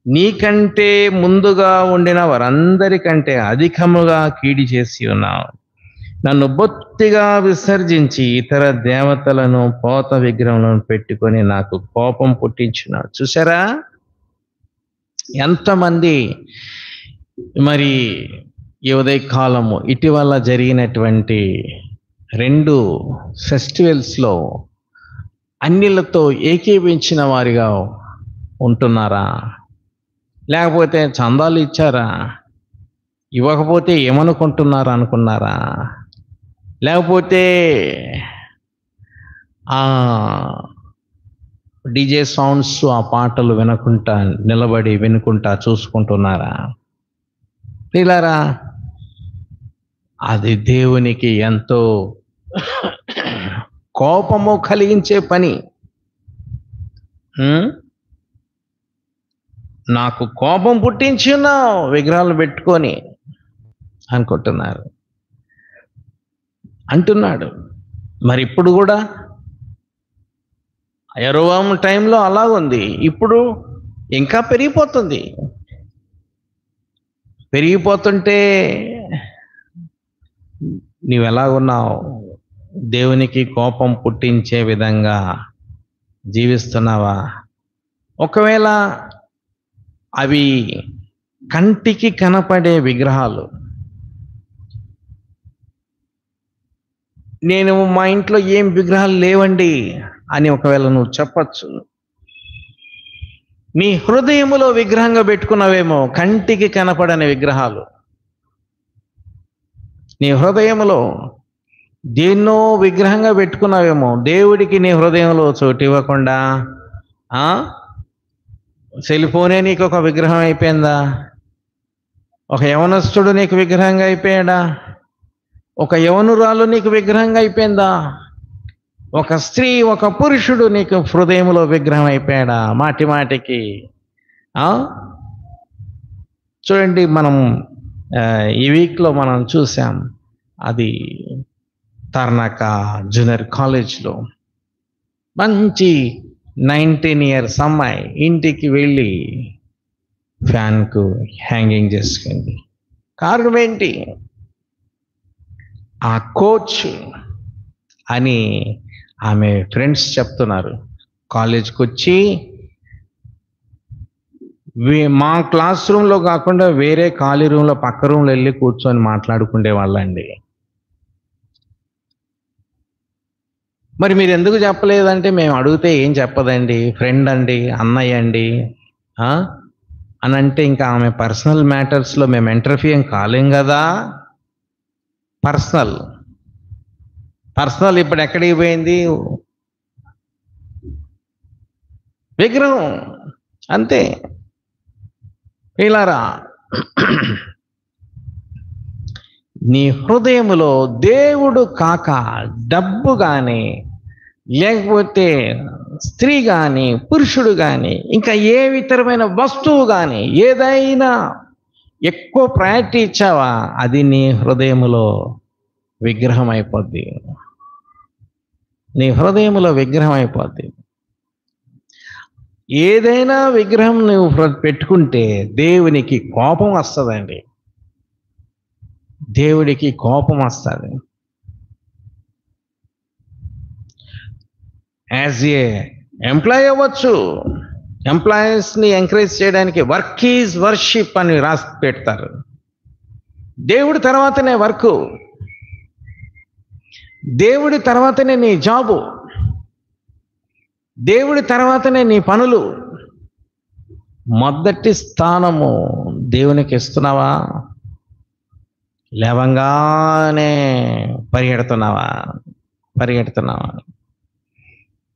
నీకంటే ముందుగా ఉండిన వారందరికంటే అధికముగా కీడి చేసి ఉన్నావు. నన్ను బొత్తిగా విసర్జించి ఇతర దేవతలను, పోత విగ్రహములను పెట్టుకొని నాకు కోపం పుట్టించినావు. చూసారా ఎంతమంది మరి ఈ ఉదయకాలము ఇటీవల జరిగినటువంటి 2 ఫెస్టివల్స్లో అన్నిలతో ఏకీవించిన వారిగా ఉంటున్నారా? లేకపోతే చందాలు ఇచ్చారా? ఇవ్వకపోతే ఏమనుకుంటున్నారా అనుకున్నారా? లేకపోతే డీజే సౌండ్స్, ఆ పాటలు వినకుంటా నిలబడి వినుకుంటా చూసుకుంటున్నారా? పిల్లారా, అది దేవునికి ఎంతో కోపము కలిగించే పని. నాకు కోపం పుట్టించి ఉన్నావు విగ్రహాలు పెట్టుకొని అనుకుంటున్నారు అంటున్నాడు. మరి ఇప్పుడు కూడా యరొబాము టైంలో అలాగుంది, ఇప్పుడు ఇంకా పెరిగిపోతుంటే నీవెలాగున్నావు? దేవునికి కోపం పుట్టించే విధంగా జీవిస్తున్నావా? ఒకవేళ అవి కంటికి కనపడే విగ్రహాలు, నేను మా ఇంట్లో ఏం విగ్రహాలు లేవండి అని ఒకవేళ నువ్వు చెప్పచ్చు. నీ హృదయములో విగ్రహంగా పెట్టుకున్నావేమో కంటికి కనపడని విగ్రహాలు. నీ హృదయములో దేన్నో విగ్రహంగా పెట్టుకున్నావేమో. దేవుడికి నీ హృదయంలో చోటు ఇవ్వకుండా సెల్ ఫోనే నీకు ఒక విగ్రహం అయిపోయిందా? ఒక యవనస్తుడు నీకు విగ్రహంగా అయిపోయాడా? ఒక యవనురాలు నీకు విగ్రహంగా అయిపోయిందా? ఒక స్త్రీ, ఒక పురుషుడు నీకు హృదయంలో విగ్రహం అయిపోయాడా మాటి మాటికి? చూడండి, మనం ఈ వీక్లో మనం చూసాం, అది తర్నాక జూనియర్ కాలేజ్లో మంచి 19 years అమ్మాయి ఇంటికి వెళ్ళి ఫ్యాన్కు హ్యాంగింగ్ చేసుకుంది. కారణం ఏంటి? ఆ కోచ్ అని ఆమె ఫ్రెండ్స్ చెప్తున్నారు. కాలేజ్కి వచ్చి మా క్లాస్ రూమ్లో కాకుండా వేరే ఖాళీ రూమ్లో పక్క రూమ్లో వెళ్ళి కూర్చొని మాట్లాడుకునే వాళ్ళండి. మరి మీరు ఎందుకు చెప్పలేదంటే, మేము అడిగితే ఏం చెప్పదండి, ఫ్రెండ్ అండి, అన్నయ్య అండి అని అంటే, ఇంకా ఆమె పర్సనల్ మ్యాటర్స్లో మేము ఇంటర్ఫియర్ కాలేం కదా. పర్సనల్ ఇప్పుడు ఎక్కడికి పోయింది? విగ్రహం అంతే. వీళ్ళారా, నీ హృదయములో దేవుడు కాక డబ్బు కానీ, లేకపోతే స్త్రీ కానీ, పురుషుడు కానీ, ఇంకా ఏ ఇతరమైన వస్తువు కానీ ఏదైనా ఎక్కువ ప్రయారిటీ ఇచ్చావా, అది నీ హృదయములో విగ్రహం అయిపోద్ది. నీ హృదయములో విగ్రహం అయిపోద్ది. ఏదైనా విగ్రహం నువ్వు పెట్టుకుంటే దేవునికి కోపం వస్తుందండి. దేవుడికి కోపం వస్తుంది. యాజ్ ఏ ఎంప్లాయీ అవ్వచ్చు, ఎంప్లాయీస్ని ఎంకరేజ్ చేయడానికి వర్క్ ఈజ్ వర్షిప్ అని రాసి పెడతారు. దేవుడి తర్వాతనే వర్క్, దేవుడి తర్వాతనే నీ జాబు, దేవుడి తర్వాతనే నీ పనులు. మొదటి స్థానము దేవునికి ఇస్తున్నావా? లేవంగానే పరిగెడుతున్నావా?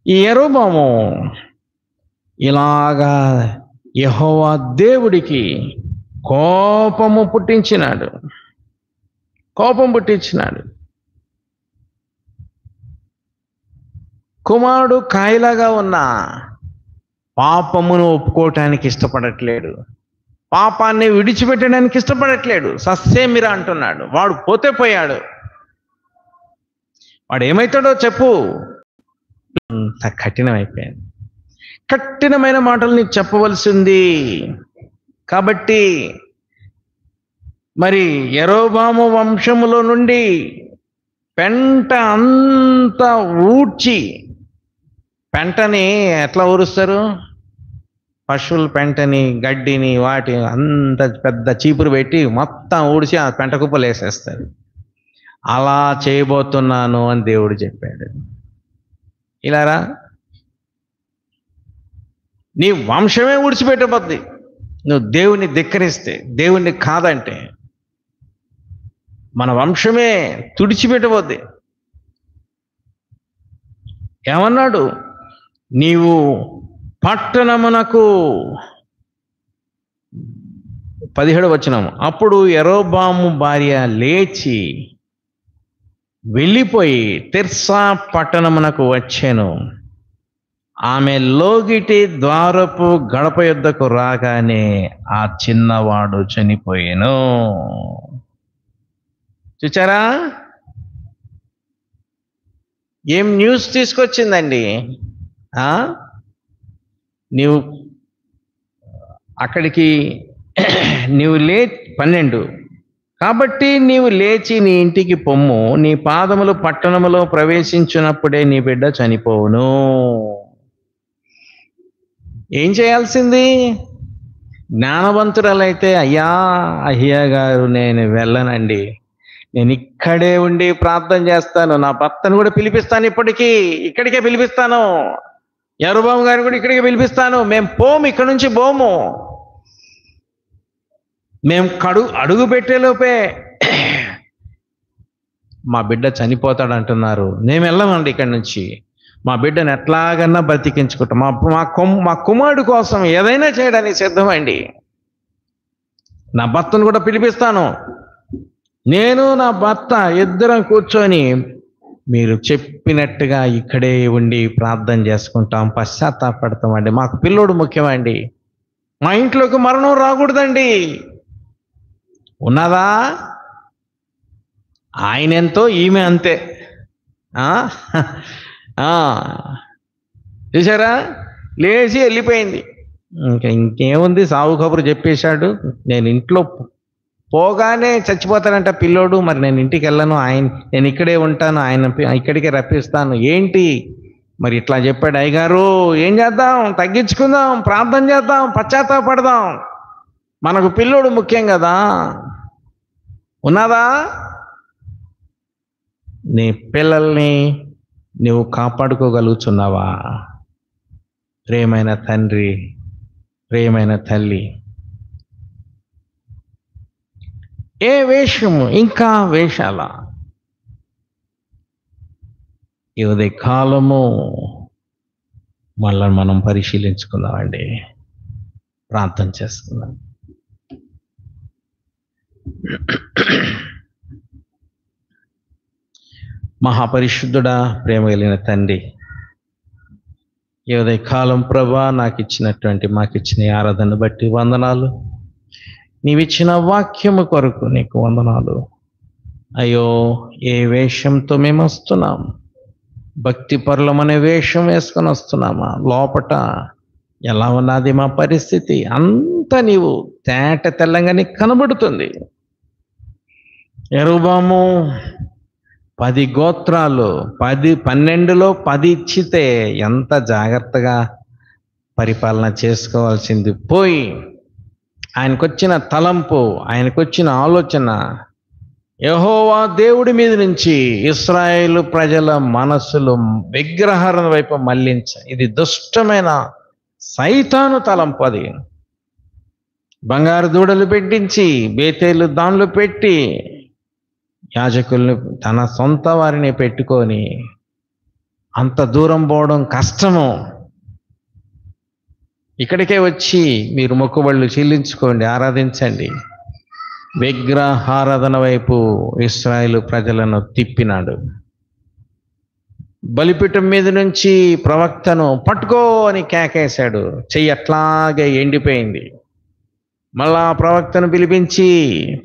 ఈ యెరోబాము ఇలాగా యెహోవా దేవుడికి కోపం పుట్టించినాడు. కుమారుడు కాయలాగా ఉన్న పాపమును ఒప్పుకోవటానికి ఇష్టపడట్లేడు, పాపాన్ని విడిచిపెట్టడానికి ఇష్టపడట్లేడు. సస్సేమిరా అంటున్నాడు. వాడు పోతే పోయాడు, వాడు ఏమవుతాడో చెప్పు. అంత కఠినమైపోయింది. కఠినమైన మాటలు నీకు చెప్పవలసింది. కాబట్టి మరి యెరోబాము వంశములో నుండి పెంట అంతా ఊడ్చి, పెంటని ఎట్లా ఊరుస్తారు? పశువుల పెంటని, గడ్డిని, వాటి అంత పెద్ద చీపురు పెట్టి మొత్తం ఊడ్చి ఆ పెంట కుప్పలు వేసేస్తారు. అలా చేయబోతున్నాను అని దేవుడు చెప్పాడు. ఇలారా, నీ వంశమే ఊడ్చిపెట్టబోద్ది నువ్వు దేవుని ధిక్కరిస్తే, దేవుణ్ణి కాదంటే. మన వంశమే తుడిచిపెట్టబోద్ది. ఏమన్నాడు? నీవు పట్టణమునకు 17వ వచనం, అప్పుడు యెరోబాము భార్య లేచి వెళ్ళిపోయి తిర్సా పట్టణమునకు వచ్చెను. ఆమె లోగిటి ద్వారపు గడప యొద్దకు రాగానే ఆ చిన్నవాడు చనిపోయెను. చూచారా? ఏం న్యూస్ తీసుకొచ్చిందండి? నీవు అక్కడికి నీవు 12, కాబట్టి నీవు లేచి నీ ఇంటికి పొమ్ము, నీ పాదములు పట్టణములో ప్రవేశించినప్పుడే నీ బిడ్డ చనిపోవును. ఏం చేయాల్సింది? జ్ఞానవంతురాలైతే, అయ్యా గారు నేను వెళ్ళనండి, నేను ఇక్కడే ఉండి ప్రార్థన చేస్తాను, నా భర్తను కూడా పిలిపిస్తాను, ఇక్కడికే పిలిపిస్తాను, యెరోబాము గారిని కూడా ఇక్కడికే పిలిపిస్తాను, మేము పోము, ఇక్కడ నుంచి పోము, మేము అడుగు పెట్టేలోపే మా బిడ్డ చనిపోతాడు అంటున్నారు, మేము వెళ్ళమండి ఇక్కడి నుంచి, మా బిడ్డను ఎట్లాగన్నా బ్రతికించుకుంటాం, మా కుమారుడు కోసం ఏదైనా చేయడానికి సిద్ధమండి, నా భర్తను కూడా పిలిపిస్తాను, నేను నా భర్త ఇద్దరం కూర్చొని మీరు చెప్పినట్టుగా ఇక్కడే ఉండి ప్రార్థన చేసుకుంటాం, పశ్చాత్తాపడతామండి. మాకు పిల్లోడు ముఖ్యమండి. మా ఇంట్లోకి మరణం రాకూడదండి. ఉన్నదా? ఆయన ఎంతో ఈమె అంతే. చూసారా, లేచి వెళ్ళిపోయింది. ఇంకేముంది, సాగు కబురు చెప్పేశాడు. నేను ఇంట్లో పోగానే చచ్చిపోతాడంట పిల్లోడు. మరి నేను ఇంటికి వెళ్ళను, నేను ఇక్కడే ఉంటాను, ఆయన ఇక్కడికే రప్పిస్తాను. ఏంటి మరి ఇట్లా చెప్పాడు అయ్యగారు. ఏం చేద్దాం, తగ్గించుకుందాం, ప్రార్థన చేద్దాం, పశ్చాత్తాపడదాం. మనకు పిల్లోడు ముఖ్యం కదా. ఉన్నదా? నీ పిల్లల్ని నువ్వు కాపాడుకోగలుగుతున్నావా? ప్రేమైన తండ్రి, ప్రేమైన తల్లి, ఏ వేషము, ఇంకా వేషాల? ఈ ఉదయ కాలము మళ్ళీ మనం పరిశీలించుకుందామండి, ప్రార్థన చేసుకుందాం. మహాపరిశుద్ధుడా, ప్రేమ కలిగిన తండ్రి, ఈ ఉదయ కాలం ప్రభా మాకిచ్చిన ఆరాధన బట్టి వందనాలు. నీవిచ్చిన వాక్యము కొరకు నీకు వందనాలు. అయ్యో, ఏ వేషంతో మేము వస్తున్నాం? భక్తి పరులమనే వేషం వేసుకొని వస్తున్నామా? లోపట ఎలా ఉన్నది మా పరిస్థితి? అంతా నీవు తేట తెల్లంగా నీకు కనబడుతుంది. యెరొబాము 10 గోత్రాలు 12లో 10 ఇచ్చితే ఎంత జాగ్రత్తగా పరిపాలన చేసుకోవాల్సింది పోయి, ఆయనకొచ్చిన తలంపు, ఆయనకొచ్చిన ఆలోచన యెహోవా దేవుడి మీద నుంచి ఇశ్రాయేలు ప్రజల మనస్సులు విగ్రహాల వైపు ఇది దుష్టమైన సైతాను తలంపు. అది బంగారు దూడలు పెట్టించి బేతేలు దానిలో పెట్టి యాజకుల్ని తన సొంత వారిని పెట్టుకొని అంత దూరం పోవడం కష్టము. ఇక్కడికే వచ్చి మీరు మొక్కుబళ్ళు చెల్లించుకోండి, ఆరాధించండి. విగ్రహారాధన వైపు ఇశ్రాయేలు ప్రజలను తిప్పినాడు. బలిపీఠం మీద నుంచి ప్రవక్తను పట్టుకో అని కేకేశాడు. చెయ్యి అట్లాగే ఎండిపోయింది. మళ్ళా ప్రవక్తను పిలిపించి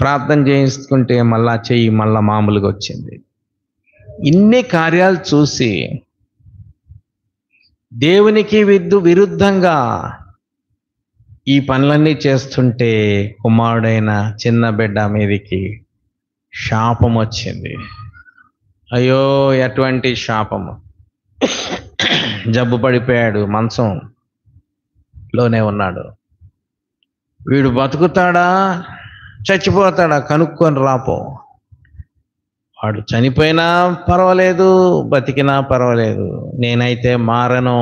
ప్రార్థన చేయించుకుంటే మళ్ళా చెయ్యి మళ్ళా మామూలుగా వచ్చింది. ఇన్ని కార్యాలు చూసి దేవునికి విరుద్ధంగా ఈ పనులన్నీ చేస్తుంటే కుమారుడైన చిన్న బిడ్డ మీదికి శాపం వచ్చింది. అయ్యో, ఎటువంటి శాపము! జబ్బు పడిపోయాడు, మంచంలోనే ఉన్నాడు. వీడు బతుకుతాడా చచ్చిపోతాడా కనుక్కొని రాపో. వాడు చనిపోయినా పర్వాలేదు, బతికినా పర్వాలేదు, నేనైతే మారను,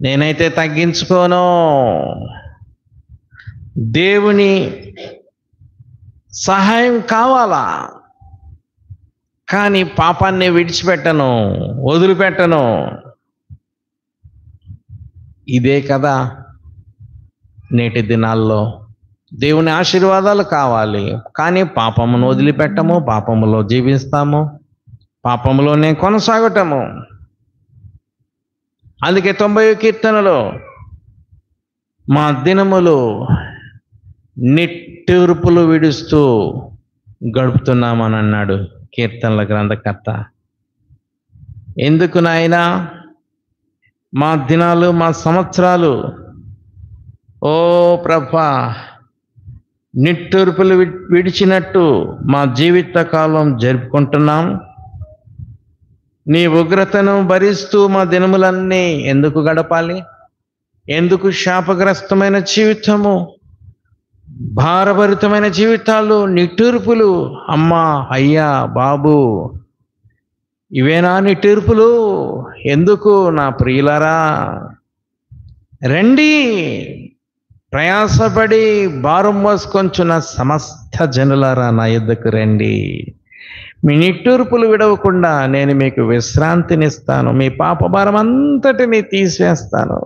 నేనైతే తగ్గించుకోను. దేవుని సహాయం కావాలా, కానీ పాపాన్ని విడిచిపెట్టను, వదిలిపెట్టను. ఇదే కదా నేటి దినాల్లో దేవుని ఆశీర్వాదాలు కావాలి, కానీ పాపమును వదిలిపెట్టము, పాపములో జీవిస్తాము, పాపములోనే కొనసాగటము. అందుకే 90వ కీర్తనలో మా దినములు నిట్టూర్పులు విడుస్తూ గడుపుతున్నామని అన్నాడు కీర్తనల గ్రంథకర్త. ఎందుకు నాయనా మా దినాలు, మా సంవత్సరాలు ఓ ప్రభా నిట్టూర్పులు విడిచినట్టు మా జీవిత కాలం జరుపుకుంటున్నాం? నీ ఉగ్రతను భరిస్తూ మా దినములన్నీ ఎందుకు గడపాలి? ఎందుకు శాపగ్రస్తమైన జీవితము, భారభరితమైన జీవితాలు, నిట్టూర్పులు? అమ్మా, అయ్యా, బాబు, ఇవేనా నిట్టూర్పులు? ఎందుకు నా ప్రియులారా? రండి, ప్రయాసపడి భారం మోసుకొంచున్న సమస్త జనులారా నా యొద్దకు రండి. మీ నిట్టూర్పులు విడవకుండా నేను మీకు విశ్రాంతినిస్తాను, మీ పాప భారం అంతటిని తీసివేస్తాను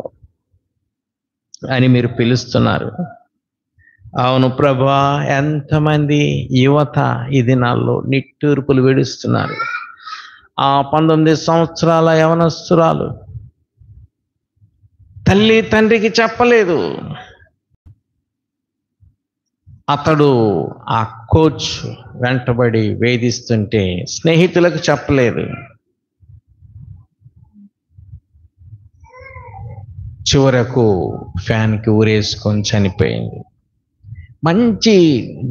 అని మీరు పిలుస్తున్నారు. అవును ప్రభా, ఎంతమంది యువత ఈ దినాల్లో నిట్టూర్పులు విడుస్తున్నారు. ఆ 19 సంవత్సరాల యవనస్తురాలు తల్లి తండ్రికి చెప్పలేదు. అతడు ఆ కోచ్ వెంటబడి వేధిస్తుంటే స్నేహితులకు చెప్పలేదు. చివరకు ఫ్యాన్కి ఊరేసుకొని చనిపోయింది. మంచి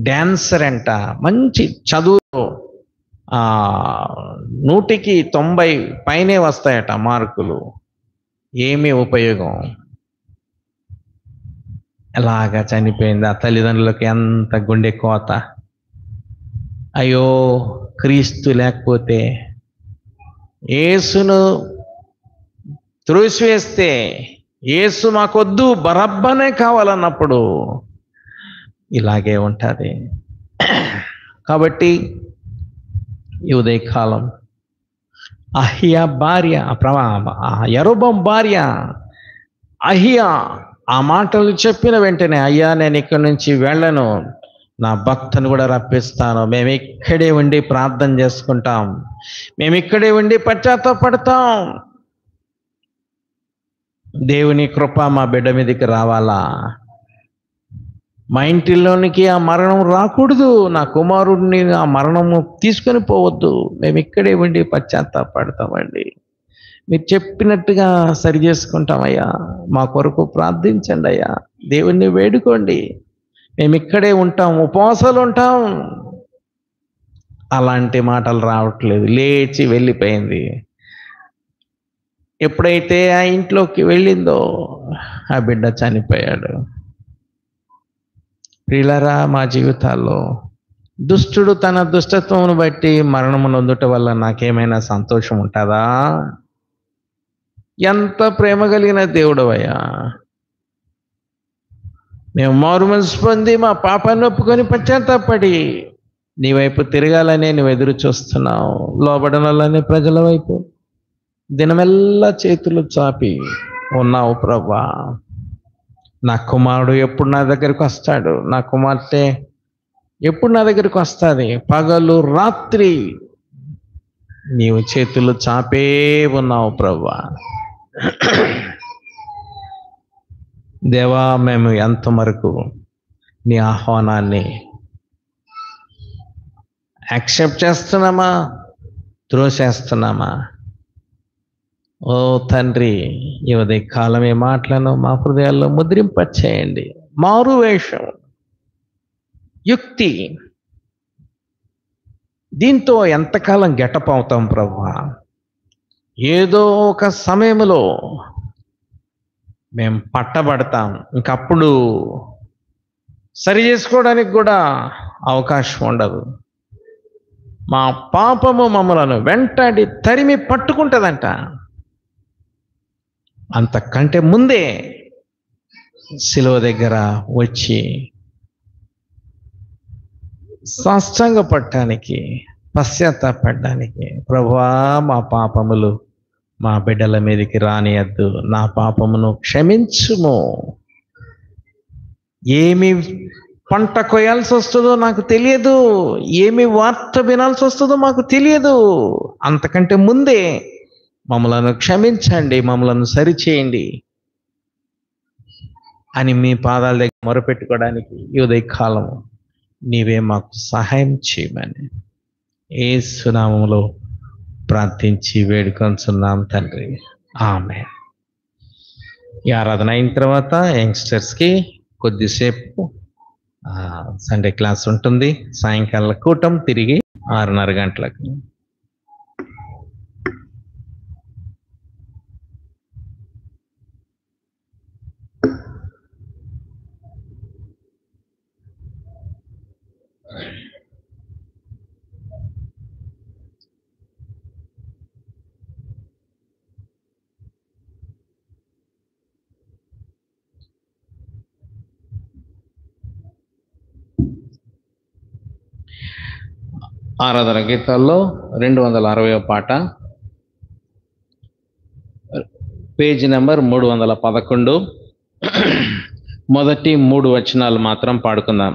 డాన్సర్ అంట, మంచి చదువులో 100కి 90 పైనే వస్తాయట మార్కులు. ఏమీ ఉపయోగం? ఎలాగా చనిపోయింది. ఆ తల్లిదండ్రులకు ఎంత గుండె కోత. అయ్యో, క్రీస్తు లేకపోతే, యేసును త్రోసివేస్తే, యేసు మాకొద్దు బరబ్బనే కావాలన్నప్పుడు ఇలాగే ఉంటుంది. కాబట్టి ఈ ఉదయకాలం అహియా భార్య, యరొబాము భార్య అహియా ఆ మాటలు చెప్పిన వెంటనే, అయ్యా నేను ఇక్కడి నుంచి వెళ్ళను, నా భక్తుని కూడా రప్పిస్తాను, మేము ఇక్కడే ఉండి ప్రార్థన చేసుకుంటాం, మేము ఇక్కడే ఉండి పశ్చాత్తాపడతాం, దేవుని కృప మా బిడ్డ మీదకి రావాలా, మా ఇంటిలోనికి ఆ మరణం రాకూడదు, నా కుమారుడిని ఆ మరణము తీసుకొని పోవద్దు, మేము ఇక్కడే ఉండి పశ్చాత్తాపడతామండి, మీరు చెప్పినట్టుగా సరి చేసుకుంటామయ్యా, మా కొరకు ప్రార్థించండి అయ్యా, దేవుణ్ణి వేడుకోండి, మేము ఇక్కడే ఉంటాం, ఉపవాసాలు ఉంటాం. అలాంటి మాటలు రావట్లేదు. లేచి వెళ్ళిపోయింది. ఎప్పుడైతే ఆ ఇంట్లోకి వెళ్ళిందో ఆ బిడ్డ చనిపోయాడు. ప్రియులారా, మా జీవితాల్లో దుష్టుడు తన దుష్టత్వమును బట్టి మరణము నొందుట వల్ల నాకేమైనా సంతోషం ఉంటుందా? ఎంత ప్రేమ కలిగిన దేవుడవయ్యా, మేము మారు మనసు పొంది మా పాపాన్ని ఒప్పుకొని పశ్చాత్తాపడి నీ వైపు తిరగాలనే నువ్వు ఎదురు చూస్తున్నావు. లోబడనలని ప్రజల వైపు దినమెల్లా చేతులు చాపి ఉన్నావు ప్రభా. నా కుమారుడు ఎప్పుడు నా దగ్గరికి వస్తాడు, నా కుమార్తె ఎప్పుడు నా దగ్గరికి వస్తుంది, పగలు రాత్రి నీవు చేతులు చాపే ఉన్నావు ప్రభా. దేవా, మేము ఎంతవరకు నీ ఆహ్వానాన్ని యాక్సెప్ట్ చేస్తున్నామా, త్రోసేస్తున్నామా? ఓ తండ్రి, ఈ ఉదయకాలం ఈ మాటలను మా హృదయాల్లో ముద్రింపచేయండి. మారు వేషం, యుక్తి, దీంతో ఎంతకాలం గెటప్ అవుతాం ప్రభా? ఏదో ఒక సమయంలో మేము పట్టబడతాం, ఇంకప్పుడు సరి చేసుకోవడానికి కూడా అవకాశం ఉండదు. మా పాపము మమ్మలను వెంటాడి తరిమి పట్టుకుంటుందంట. అంతకంటే ముందే శిలువ దగ్గర వచ్చి సాష్టాంగపడటానికి, పశ్చాత్తాపడడానికి, ప్రభువా మా పాపములు మా బిడ్డల మీదకి రానియద్దు, నా పాపమును క్షమించుము. ఏమి పంట కొయ్యాల్సి వస్తుందో నాకు తెలియదు, ఏమి వార్త వినాల్సి వస్తుందో మాకు తెలియదు. అంతకంటే ముందే మమ్మలను క్షమించండి, మమ్మలను సరిచేయండి అని మీ పాదాల దగ్గర మొరపెట్టుకోవడానికి ఈ ఉదయకాలం నీవే మాకు సహాయం చేయమని యేసు నామములో ప్రార్థించి వేడుకొంచున్నాం తండ్రి, ఆమేన్. ఈ ఆరాధన అయిన తర్వాత యంగ్స్టర్స్కి కొద్దిసేపు సండే క్లాస్ ఉంటుంది. సాయంకాల కూటం తిరిగి 6:30 గంటలకు. ఆరాధన గీతాల్లో 260వ పాట, పేజీ నెంబర్ 311. మొదటి 3 వచనాలు మాత్రం పాడుకుందాం.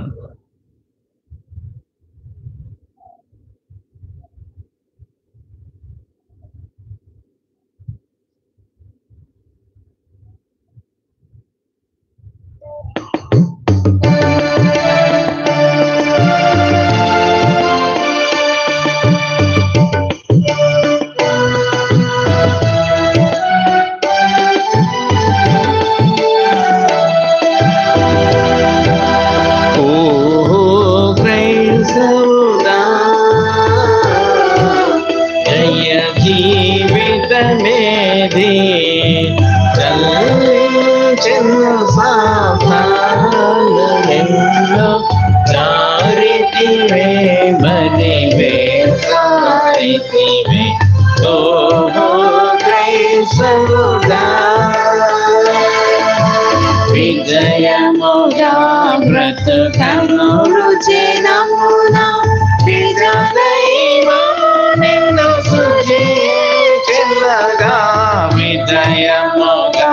విజయముగా బ్రతుకములు జనమునా విజయము నిన్ను సృజించినగా విజయముగా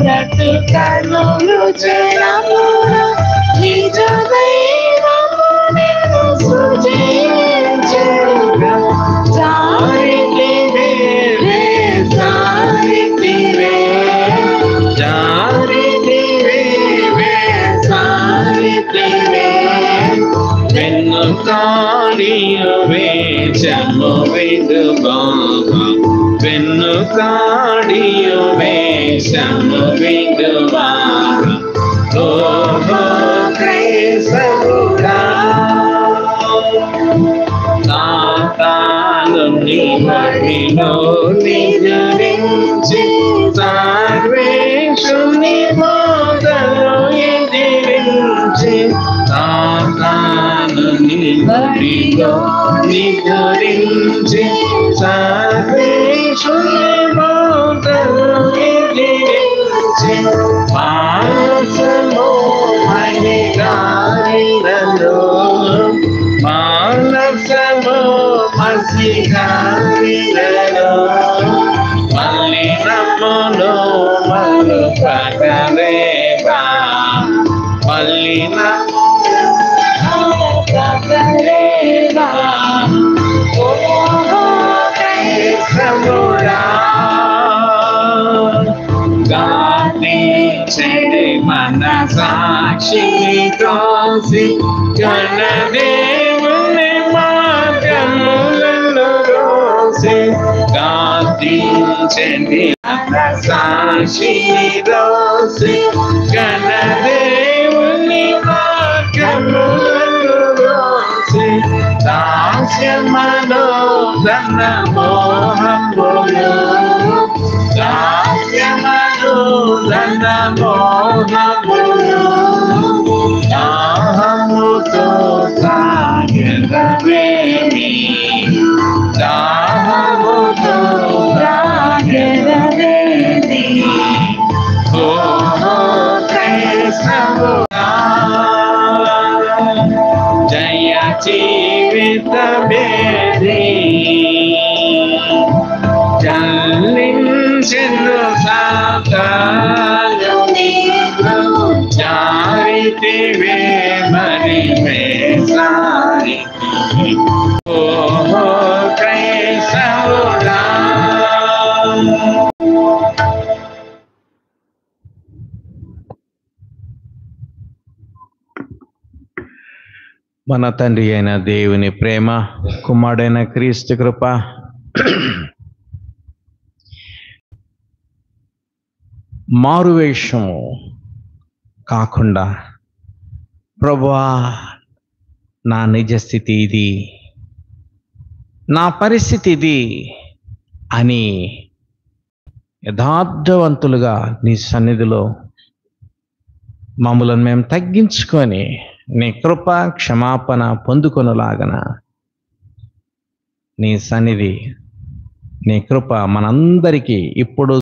బ్రతుకములు జనమునా విజయము నిన్ను సృజించినగా
వెన్నుకాడియువే శమువిదు బాబా వెన్నుకాడియువే శమువిదు బాబా ఓహో క్రైస్తవుడా సాతాను నీ మహిలో నిజరించి సర్వేషుని బోధను ఎదిరించి సాతాను నీ మహిలో నిజరించి సర్వేషుని బోధను ఎదిరించి మానసము మహిళలో మానసము మసిగారిలో మళ్ళీ నమ్మును మను ప్రకరేవా మళ్ళీ ప్రకరేవా క్రైస్తవుడా గాని చెడి మన సాక్షిని తోసి కనదేవుని మార్గములను రోసి గాతించండి మన సాక్షిని రోసి కనదేవుని మార్గములను రోసి దాస్యమనో ధన మోహములు దాస్యమనో ధన మోహములు దాహముతో తాగెదవేమి దాహముతో తాగెదవేమి ఓ క్రైస్తవుడా జయ జీవిత బేరి జల్లించెను సాతాను నీకు చారితివే మరి వేసారితివే ఓహో క్రైస్తవుడా మన తండ్రి అయిన దేవుని ప్రేమ కుమారుడైన క్రీస్తు కృప మారువేషము కాకుండా ప్రభువా నా నిజస్థితి ఇది నా పరిస్థితి ఇది అని యథార్థవంతులుగా నీ సన్నిధిలో మమ్మలను మేము తగ్గించుకొని నీ కృప క్షమాపణ పొందుకొనులాగన నీ సన్నిధి నీ కృప మనందరికీ ఇప్పుడు